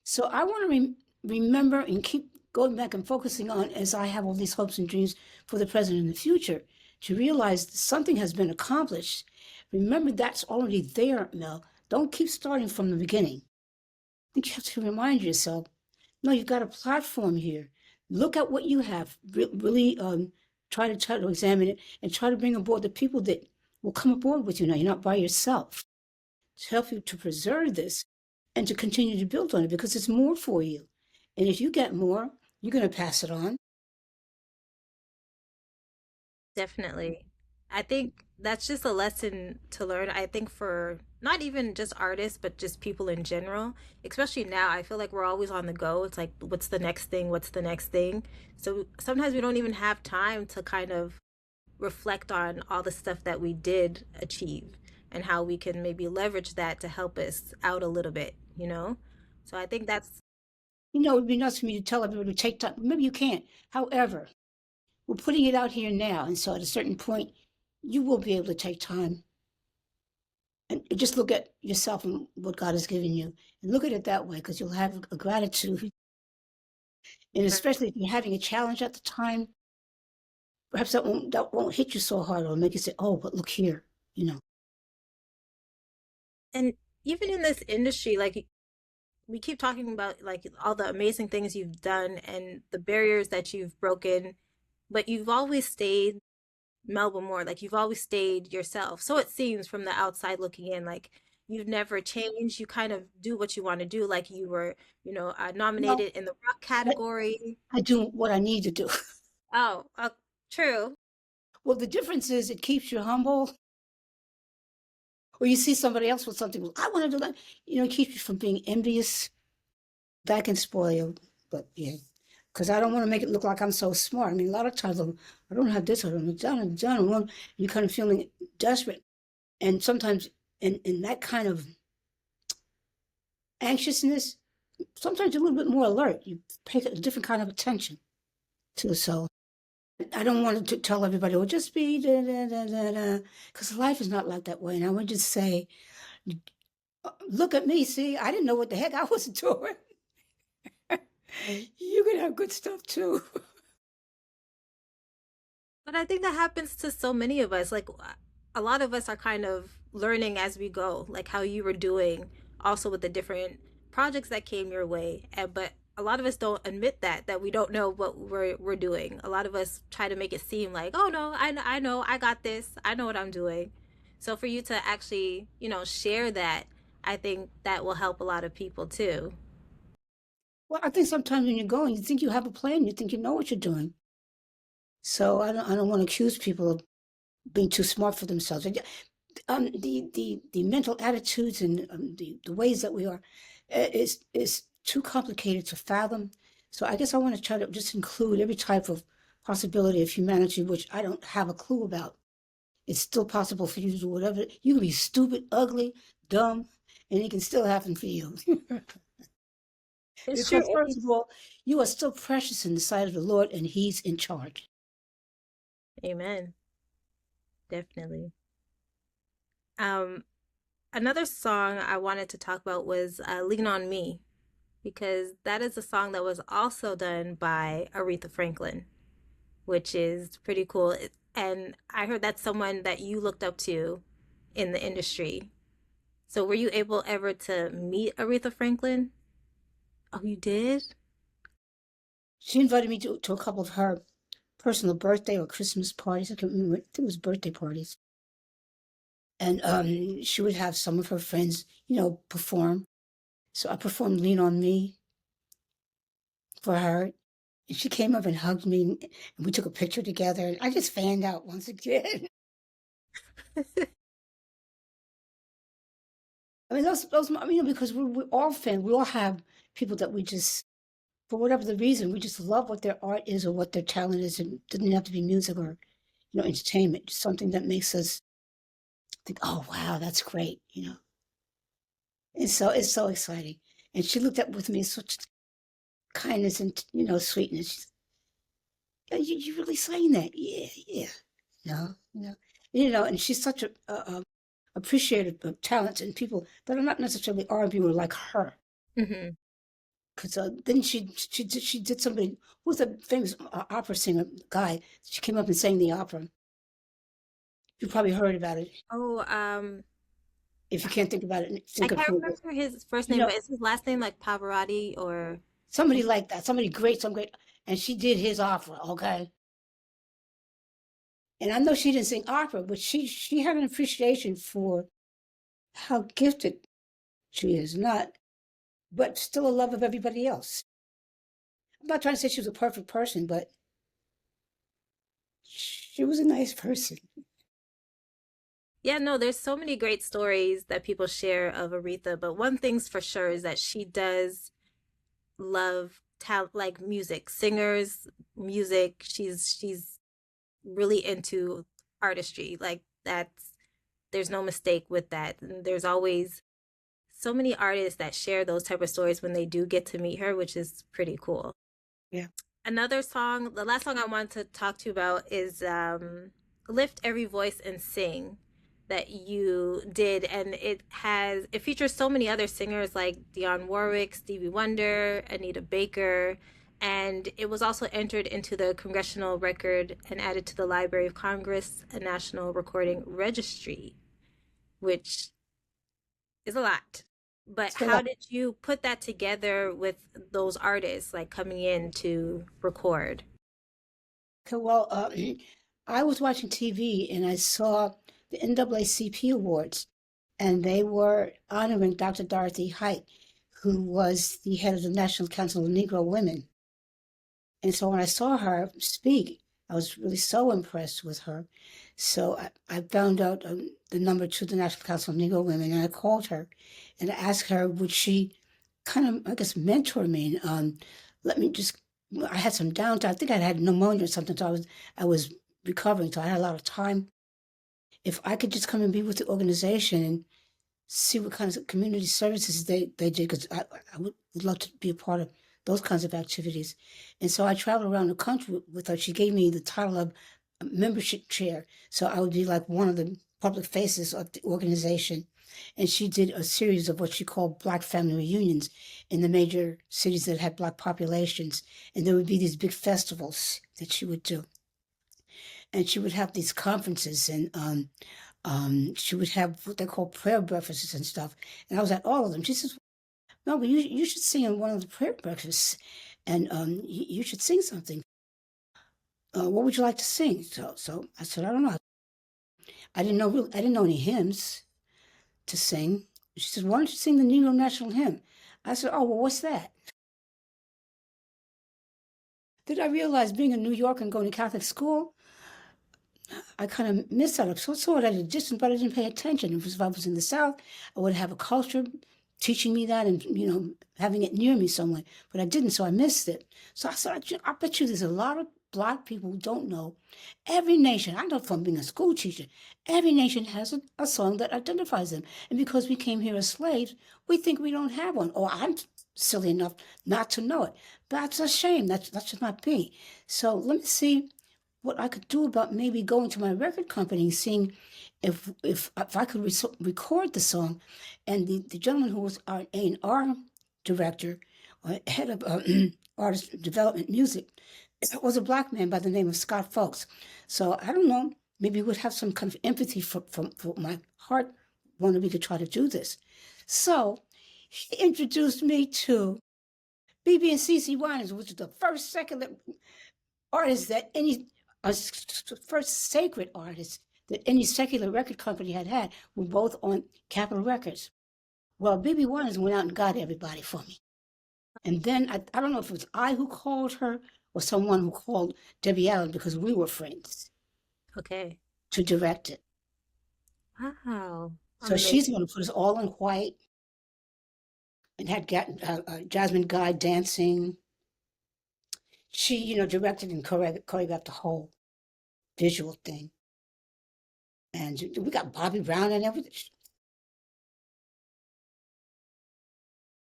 So I want to remember and keep going back and focusing on as I have all these hopes and dreams for the present and the future to realize that something has been accomplished. Remember that's already there, Mel. Don't keep starting from the beginning. I think you have to remind yourself, no, you've got a platform here. Look at what you have. Really try to examine it and try to bring aboard the people that will come aboard with you now. You're not by yourself. To help you to preserve this and to continue to build on it because it's more for you. And if you get more, you're going to pass it on. Definitely. I think that's just a lesson to learn. I think for not even just artists, but just people in general, especially now, I feel like we're always on the go. It's like, what's the next thing? What's the next thing? So sometimes we don't even have time to kind of reflect on all the stuff that we did achieve and how we can maybe leverage that to help us out a little bit, you know? So I think that's It would be nice for me to tell everybody to take time. Maybe you can't. However, we're putting it out here now. And so at a certain point, you will be able to take time and just look at yourself and what God has given you and look at it that way because you'll have a gratitude. And especially if you're having a challenge at the time, perhaps that won't hit you so hard or make you say, oh, but look here, you know. and even in this industry, like we keep talking about like all the amazing things you've done and the barriers that you've broken, but you've always stayed Melba Moore. Like you've always stayed yourself. So it seems from the outside looking in, like you've never changed. You kind of do what you want to do. Like you were, Well, nominated in the rock I, category. I do what I need to do. Oh, true. Well, the difference is it keeps you humble Or you see somebody else with something, well, I want to do that. It keeps you from being envious. That can spoil you. But yeah, because I don't want to make it look like I'm so smart. I mean, a lot of times I don't have this, I don't have that, I don't have that. You're kind of feeling desperate. And sometimes in that kind of anxiousness, sometimes you're a little bit more alert. You pay a different kind of attention to the soul. I don't want to tell everybody, well, just be da da da da da, because life is not like that way. And I would just say, look at me, see, I didn't know what the heck I was doing. You can have good stuff too. But I think that happens to so many of us. Like a lot of us are kind of learning as we go, like how you were doing also with the different projects that came your way. But a lot of us don't admit that we don't know what we're doing. A lot of us try to make it seem like, oh no, I know, I got this. I know what I'm doing. So for you to actually, share that, I think that will help a lot of people too. Well, I think sometimes when you're going, you think you have a plan, you think you know what you're doing. So I don't want to accuse people of being too smart for themselves. The mental attitudes and the ways that we are is too complicated to fathom. So I guess I want to try to just include every type of possibility of humanity, which I don't have a clue about. It's still possible for you to do whatever. You can be stupid, ugly, dumb, and it can still happen for you. It's true. Because first of all, you are still precious in the sight of the Lord, and He's in charge. Amen. Definitely. Um, Another song I wanted to talk about was Lean on Me, because that is a song that was also done by Aretha Franklin, which is pretty cool. And I heard that's someone that you looked up to in the industry. So were you able ever to meet Aretha Franklin? Oh, you did? She invited me to a couple of her personal birthday or Christmas parties. I can't remember. I think it was birthday parties. And she would have some of her friends, perform. So I performed Lean on Me for her. And she came up and hugged me, and we took a picture together. And I just fanned out once again. I mean, because we're all fans. We all have people that we just, for whatever the reason, we just love what their art is or what their talent is. And it doesn't have to be music or, entertainment. Just something that makes us think, oh, wow, that's great. It's so exciting. And she looked up with me with such kindness and, sweetness. She's, you really saying that? Yeah, yeah. And she's such a appreciative of talents and people that are not necessarily R&B or like her. Mm-hmm. Because then she did somebody who's a famous opera singer guy. She came up and sang the opera. You probably heard about it. Oh, If you can't think about it, I think of can't who it was. remember his first You name, know, but is his last name like Pavarotti or somebody like that, somebody great, some great, and she did his opera. Okay, and I know she didn't sing opera, but she had an appreciation for how gifted she is, not, but still a love of everybody else. I'm not trying to say she was a perfect person, but she was a nice person. Yeah, no, there's so many great stories that people share of Aretha, but one thing's for sure is that she does love talent, like music, singers, music. She's really into artistry. Like there's no mistake with that. And there's always so many artists that share those type of stories when they do get to meet her, which is pretty cool. Yeah. Another song, the last song I want to talk to you about is Lift Every Voice and Sing, that you did, and it features so many other singers like Dionne Warwick, Stevie Wonder, Anita Baker, and it was also entered into the Congressional Record and added to the Library of Congress, a National Recording Registry, which is a lot. But So how did you put that together with those artists like coming in to record? okay, well, I was watching TV and I saw the NAACP Awards, and they were honoring Dr. Dorothy Height, who was the head of the National Council of Negro Women. And so when I saw her speak, I was really so impressed with her. So I found out the number to the National Council of Negro Women, and I called her and I asked her, would she kind of, I guess, mentor me and let me just, I had some downtime. I think I had pneumonia or something, so I was recovering, so I had a lot of time. If I could just come and be with the organization and see what kinds of community services they did, because I would love to be a part of those kinds of activities. And so I traveled around the country with her. She gave me the title of membership chair. So I would be like one of the public faces of the organization. And she did a series of what she called Black family reunions in the major cities that had Black populations. And there would be these big festivals that she would do. And she would have these conferences, and she would have what they call prayer breakfasts and stuff. And I was at all of them. She says, no, but you should sing in one of the prayer breakfasts, and you should sing something. What would you like to sing? So I said, I don't know. I didn't know any hymns to sing. She said, why don't you sing the Negro National Hymn? I said, oh, well, what's that? Did I realize being in New York and going to Catholic school, I kind of missed out. I saw it at a distance, but I didn't pay attention. If I was in the South, I would have a culture teaching me that and, having it near me somewhere. But I didn't, so I missed it. So I said, I bet you there's a lot of Black people who don't know. Every nation, I know from being a school teacher, every nation has a song that identifies them. And because we came here as slaves, we think we don't have one. Or I'm silly enough not to know it. But that's a shame. That should not be. So let me see what I could do about maybe going to my record company and seeing if I could record the song. And the gentleman who was our A&R director, or head of artist development music, was a Black man by the name of Scott Folks. So I don't know, maybe he would have some kind of empathy for my heart wanted me to try to do this. So he introduced me to BB and CC Winans, which is the first secular artist that any first sacred artist that any secular record company had were both on Capitol Records. Well, BB Winans went out and got everybody for me. And then I don't know if it was I who called her or someone who called Debbie Allen, because we were friends, Okay. to direct it. Wow. So she's going to put us all in white and had Jasmine Guy dancing. She, directed and choreographed the whole visual thing. And we got Bobby Brown and everything.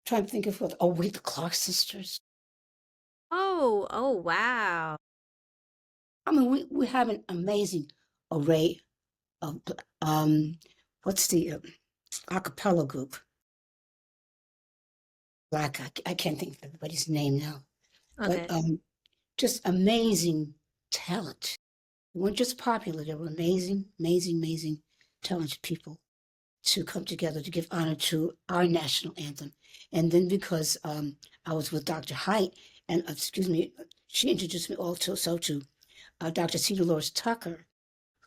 Trying to think of what. Oh, wait, the Clark sisters. Oh, wow. I mean, we have an amazing array of, what's the a cappella group? Black, I can't think of everybody's name now. Okay. But just amazing talent. They weren't just popular, they were amazing, amazing, amazing, talented people to come together to give honor to our national anthem. And then because I was with Dr. Height, and she introduced me also to Dr. C. Dolores Tucker,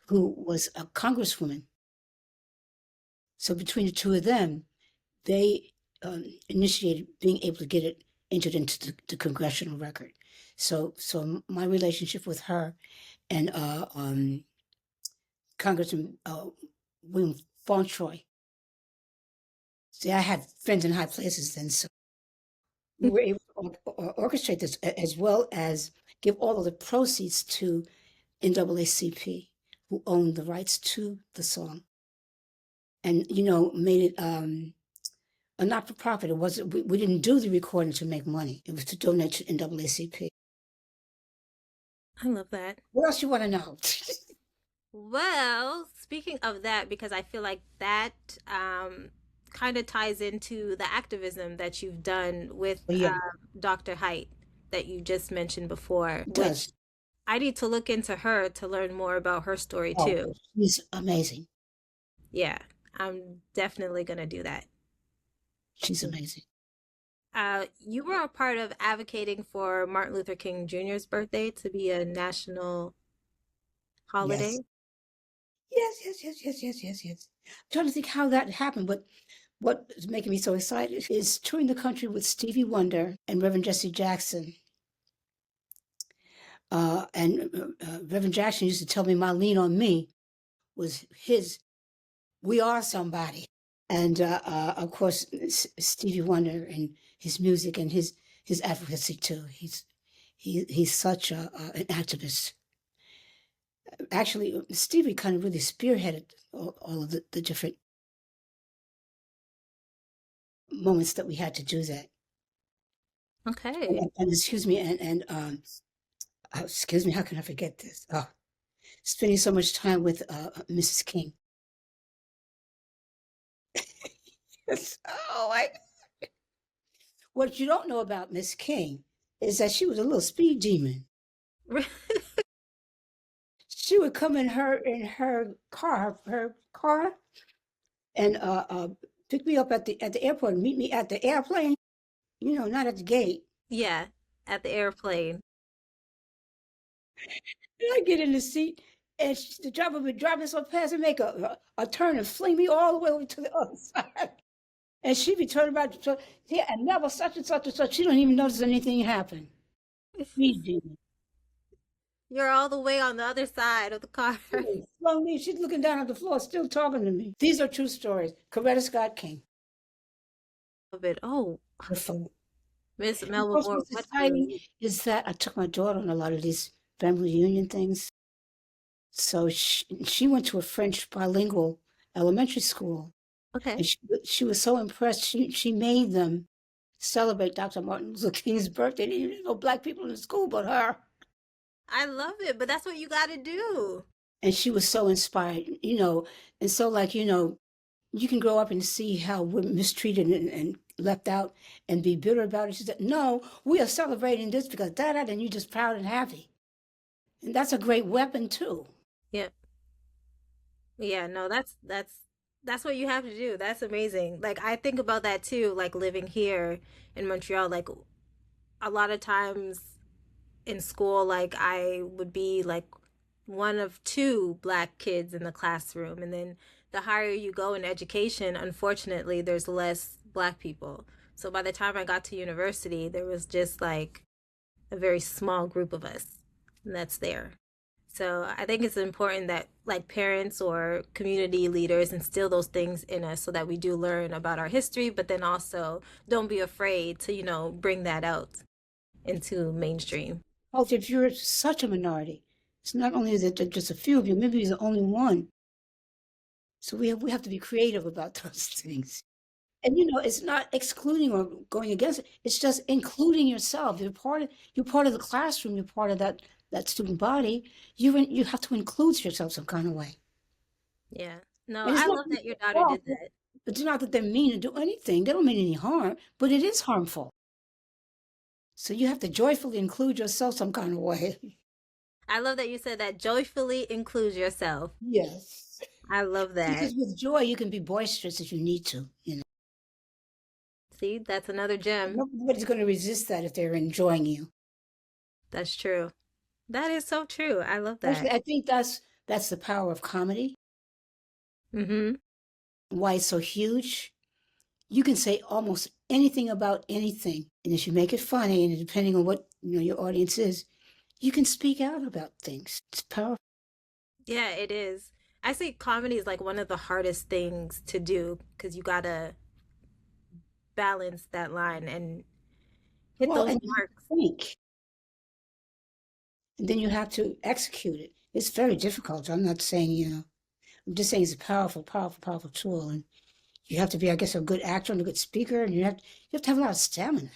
who was a congresswoman. So between the two of them, they initiated being able to get it entered into the congressional record. So my relationship with her and Congressman William Fauntroy. See, I had friends in high places then, so we were able to orchestrate this as well as give all of the proceeds to NAACP, who owned the rights to the song, and made it a not-for-profit. It wasn't. We didn't do the recording to make money. It was to donate to NAACP. I love that. What else you want to know? Well, speaking of that, because I feel like that kind of ties into the activism that you've done with Yeah, Dr. Height that you just mentioned before, it which does. I need to look into her to learn more about her story Oh, too. she's amazing. Yeah, I'm definitely gonna do that. She's amazing. You were a part of advocating for Martin Luther King Jr.'s birthday to be a national Yes. holiday. Yes. I'm trying to think how that happened, but what is making me so excited is touring the country with Stevie Wonder and Reverend Jesse Jackson. Reverend Jackson used to tell me my lean on me was his "We Are Somebody." And of course, Stevie Wonder and his music and his advocacy too. He's such an activist. Actually, Stevie kind of really spearheaded all of the different moments that we had to do that. Okay. And excuse me, excuse me, how can I forget this? Oh, spending so much time with Mrs. King. Oh, what you don't know about Miss King is that she was a little speed demon. She would come in her car, and pick me up at the airport and meet me at the airplane. You know, not at the gate. Yeah, at the airplane. And I get in the seat, and the driver would drive me so fast and make a turn and fling me all the way over to the other side. And she'd be turning around, yeah, and never such and such and such. She don't even notice anything happened. Speed demon. You're all the way on the other side of the car. Slowly, she's looking down at the floor, still talking to me. These are true stories. Coretta Scott King. Of it. Oh, Wonderful. Miss And Melba what's Moore, most what exciting is that I took my daughter on a lot of these family reunion things. So she went to a French bilingual elementary school, okay. and she was so impressed. She made them celebrate Dr. Martin Luther King's birthday. There didn't no black people in the school but her. I love it, but that's what you got to do. And she was so inspired, you know. And so, like, you know, you can grow up and see how we're mistreated and left out and be bitter about it. She said, no, we are celebrating this because da-da, and you're just proud and happy. And that's a great weapon, too. Yeah. Yeah, no, that's what you have to do. That's amazing. Like I think about that too, like living here in Montreal, like a lot of times in school, like I would be like one of two black kids in the classroom. And then the higher you go in education, unfortunately, there's less black people. So by the time I got to university, there was just like a very small group of us, and that's there. So I think it's important that like parents or community leaders instill those things in us so that we do learn about our history, but then also don't be afraid to, bring that out into mainstream. Oh, if you're such a minority, it's not only that there's just a few of you, maybe you're the only one. So we have to be creative about those things. And you know, it's not excluding or going against it. It's just including yourself. You're part of the classroom. You're part of that student body. You have to include yourself some kind of way. Yeah. No, And it's I not love that that your they're daughter did awful, that. but it's not that they're mean to do anything. They don't mean any harm, but it is harmful. So you have to joyfully include yourself some kind of way. I love that you said that joyfully include yourself. Yes. I love that. Because with joy, you can be boisterous if you need to, you know. See, that's another gem. Nobody's going to resist that if they're enjoying you. That's true. That is so true. I love Actually, that. I think that's the power of comedy. Mm-hmm. Why it's so huge. You can say almost anything about anything, and if you make it funny, and depending on what your audience is, you can speak out about things. It's powerful. Yeah, it is. I say comedy is like one of the hardest things to do because you gotta balance that line and hit Well, those and you have marks. to think, and then you have to execute it. It's very difficult. I'm not saying, I'm just saying it's a powerful, powerful, powerful tool. And you have to be, I guess, a good actor and a good speaker, and you have to have a lot of stamina.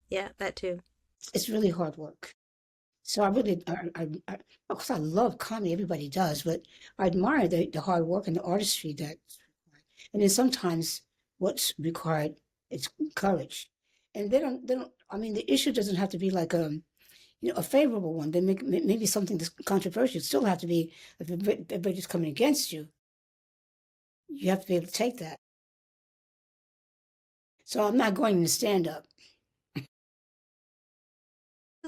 Yeah, that too. It's really hard work. So I really, of course, I love comedy. Everybody does, but I admire the hard work and the artistry that's required. And then sometimes what's required is courage. And they don't. I mean, the issue doesn't have to be like a favorable one. They maybe something that's controversial. It still have to be if everybody's coming against you. You have to be able to take that. So I'm not going to stand up. I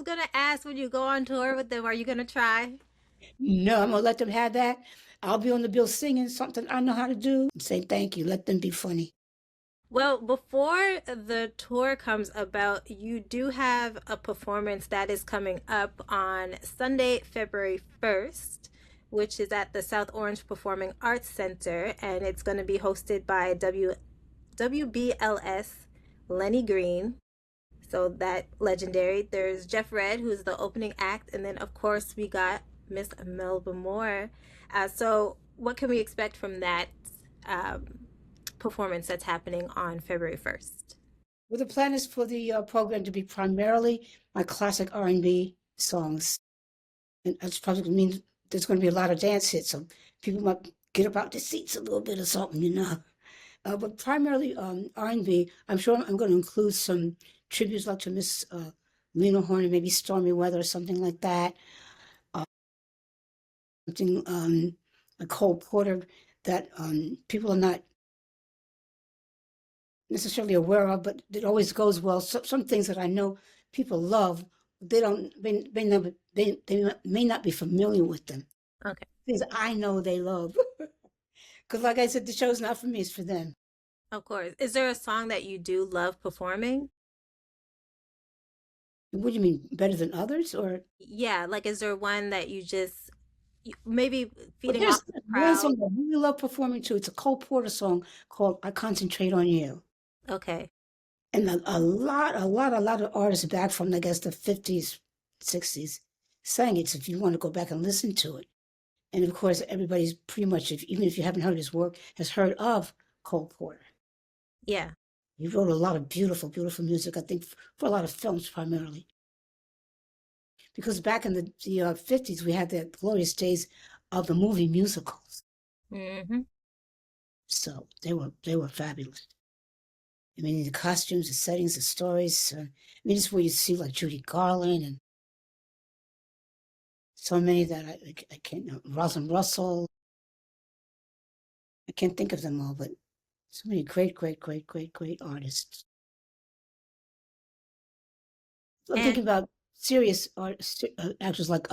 was gonna ask when you go on tour with them, are you gonna try? No, I'm gonna let them have that. I'll be on the bill singing something I know how to do. Say thank you. Let them be funny. Well, before the tour comes about, you do have a performance that is coming up on Sunday, February 1st, which is at the South Orange Performing Arts Center, and it's going to be hosted by WBLS Lenny Green. So that legendary. There's Jeff Red, who's the opening act, and then of course we got Miss Melba Moore. So what can we expect from that um, performance that's happening on February 1st? Well, the plan is for the program to be primarily my classic R&B songs, and that's probably going to mean there's going to be a lot of dance hits, so people might get up out their seats a little bit or something, you know. But primarily R&B. I'm sure I'm going to include some tributes like to Miss Lena Horne, maybe Stormy Weather or something like that. Uh, Something like Cole Porter that people are not necessarily aware of, but it always goes well. Some things that I know people love, they don't, may never, they may not be familiar with them. Okay. Things I know they love. Because, like I said, the show's not for me, it's for them. Of course. Is there a song that you do love performing? What do you mean, better than others? Or Yeah, like is there one that you just maybe well, feeding there's off the one crowd? song I really love performing too. It's a Cole Porter song called I Concentrate on You. Okay. And a lot of artists back from, I guess, the 50s, 60s sang it. So if you want to go back and listen to it. And of course, everybody's pretty much, even if you haven't heard his work, has heard of Cole Porter. Yeah. He wrote a lot of beautiful, beautiful music, I think, for a lot of films primarily. Because back in the 50s, we had the glorious days of the movie musicals. Hmm. So they were fabulous. I mean, the costumes, the settings, the stories. I mean, it's where you see like Judy Garland and so many that I can't know. Rosalind Russell. I can't think of them all, but so many great, great, great, great, great artists. I'm And thinking about serious artists, actors like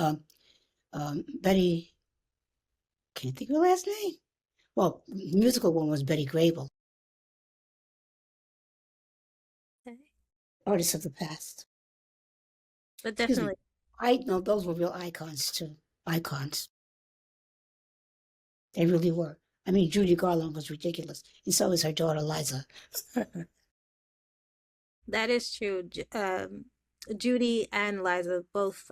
Betty. Can't think of her last name. Well, musical one was Betty Grable, artists of the past. but Excuse me. definitely I know those were real icons too. Icons. They really were. I mean, Judy Garland was ridiculous, and so is her daughter Liza. that is true. Judy and Liza, both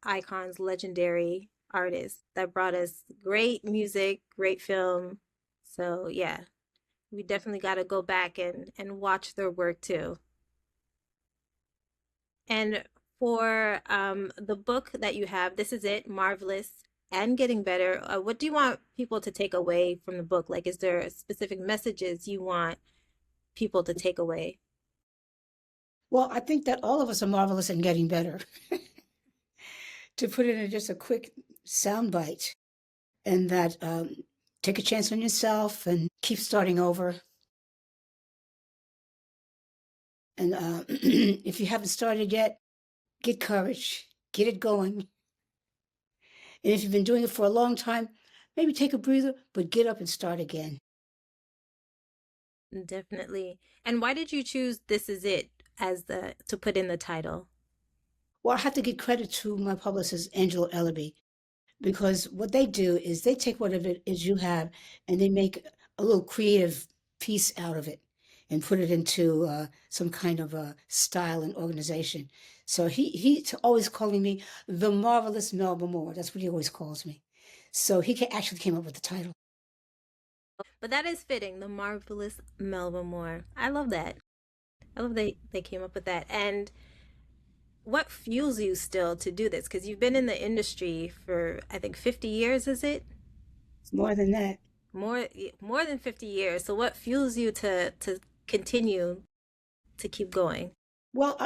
icons, legendary artists that brought us great music, great film. So yeah, we definitely got to go back and watch their work too. And for the book that you have, this is it, Marvelous and Getting Better. What do you want people to take away from the book? Like, is there specific messages you want people to take away? Well, I think that all of us are marvelous and getting better. To put it in just a quick soundbite, and that take a chance on yourself and keep starting over. And if you haven't started yet, get courage, get it going. And if you've been doing it for a long time, maybe take a breather, but get up and start again. Definitely. And why did you choose This Is It as the to put in the title? Well, I have to give credit to my publicist, Angela Ellaby, because what they do is they take whatever it is you have and they make a little creative piece out of it and put it into some kind of a style and organization. So he's always calling me the marvelous Melba Moore. That's what he always calls me. So actually came up with the title. But that is fitting, the marvelous Melba Moore. I love that. I love they came up with that. And what fuels you still to do this? Because you've been in the industry for I think 50 years, is it? It's more than that. More more than 50 years. So what fuels you to continue to keep going? Well,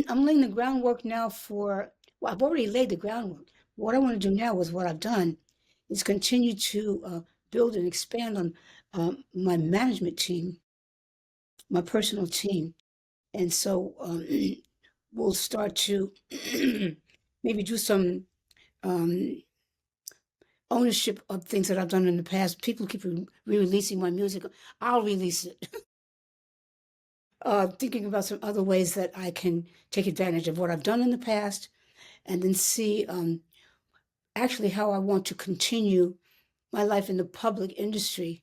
I'm laying the groundwork now well, I've already laid the groundwork. What I want to do now with what I've done is continue to build and expand on my management team, my personal team. And so we'll start to maybe do some um, ownership of things that I've done in the past. People keep re-releasing my music. I'll release it. Thinking about some other ways that I can take advantage of what I've done in the past, and then see actually how I want to continue my life in the public industry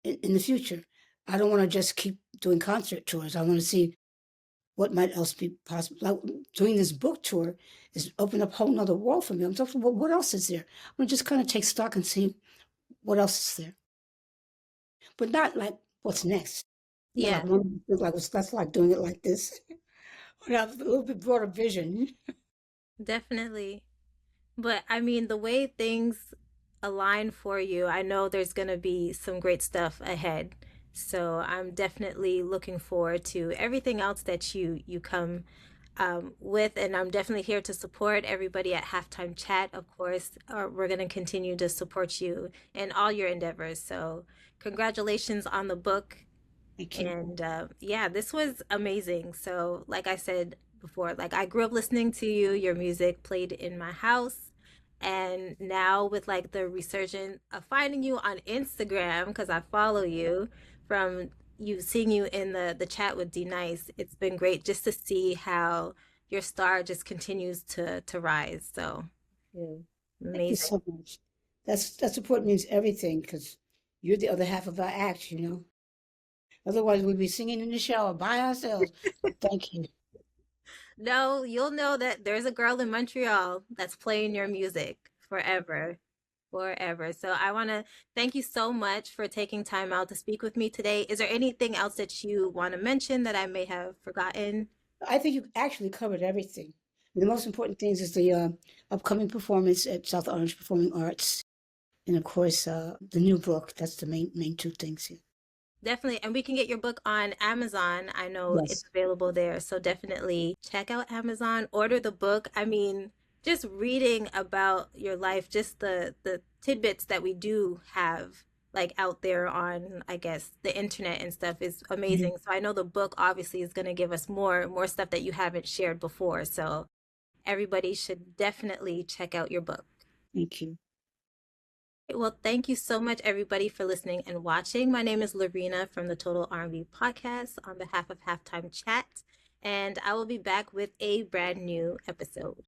in the future. I don't want to just keep doing concert tours. I want to see what might else be possible. Like doing this book tour is open up a whole nother world for me. I'm talking, well, what else is there? I'm gonna just kind of take stock and see what else is there, but not like what's next. Not like Yeah, one, like that's like doing it like this. But have a little bit broader vision. definitely. But I mean, the way things align for you, I know there's going to be some great stuff ahead. So I'm definitely looking forward to everything else that you come with, and I'm definitely here to support everybody at Halftime Chat. Of course, we're going to continue to support you in all your endeavors. So congratulations on the book. Thank you. And yeah, this was amazing. So, like I said before, like I grew up listening to you, your music played in my house. And now with like the resurgence of finding you on Instagram, because I follow you from you seeing you in the chat with D Nice, it's been great just to see how your star just continues to rise. So yeah, Thank you amazing. so much. That support means everything because you're the other half of our act, you know. Otherwise, we'd be singing in the shower by ourselves. But thank you. No, you'll know that there's a girl in Montreal that's playing your music forever, forever. So I want to thank you so much for taking time out to speak with me today. Is there anything else that you want to mention that I may have forgotten? I think you actually covered everything. The most important things is the upcoming performance at South Orange Performing Arts, and of course, the new book. That's the main two things here. Definitely. And we can get your book on Amazon. I know it's Yes. available there. So definitely check out Amazon, order the book. I mean, just reading about your life, just the tidbits that we do have like out there on, I guess, the internet and stuff is Mhm. amazing. So I know the book obviously is going to give us more stuff that you haven't shared before. So everybody should definitely check out your book. Thank you. Well, thank you so much, everybody, for listening and watching. My name is Loreena from the Total R&B Podcast on behalf of Halftime Chat, and I will be back with a brand new episode.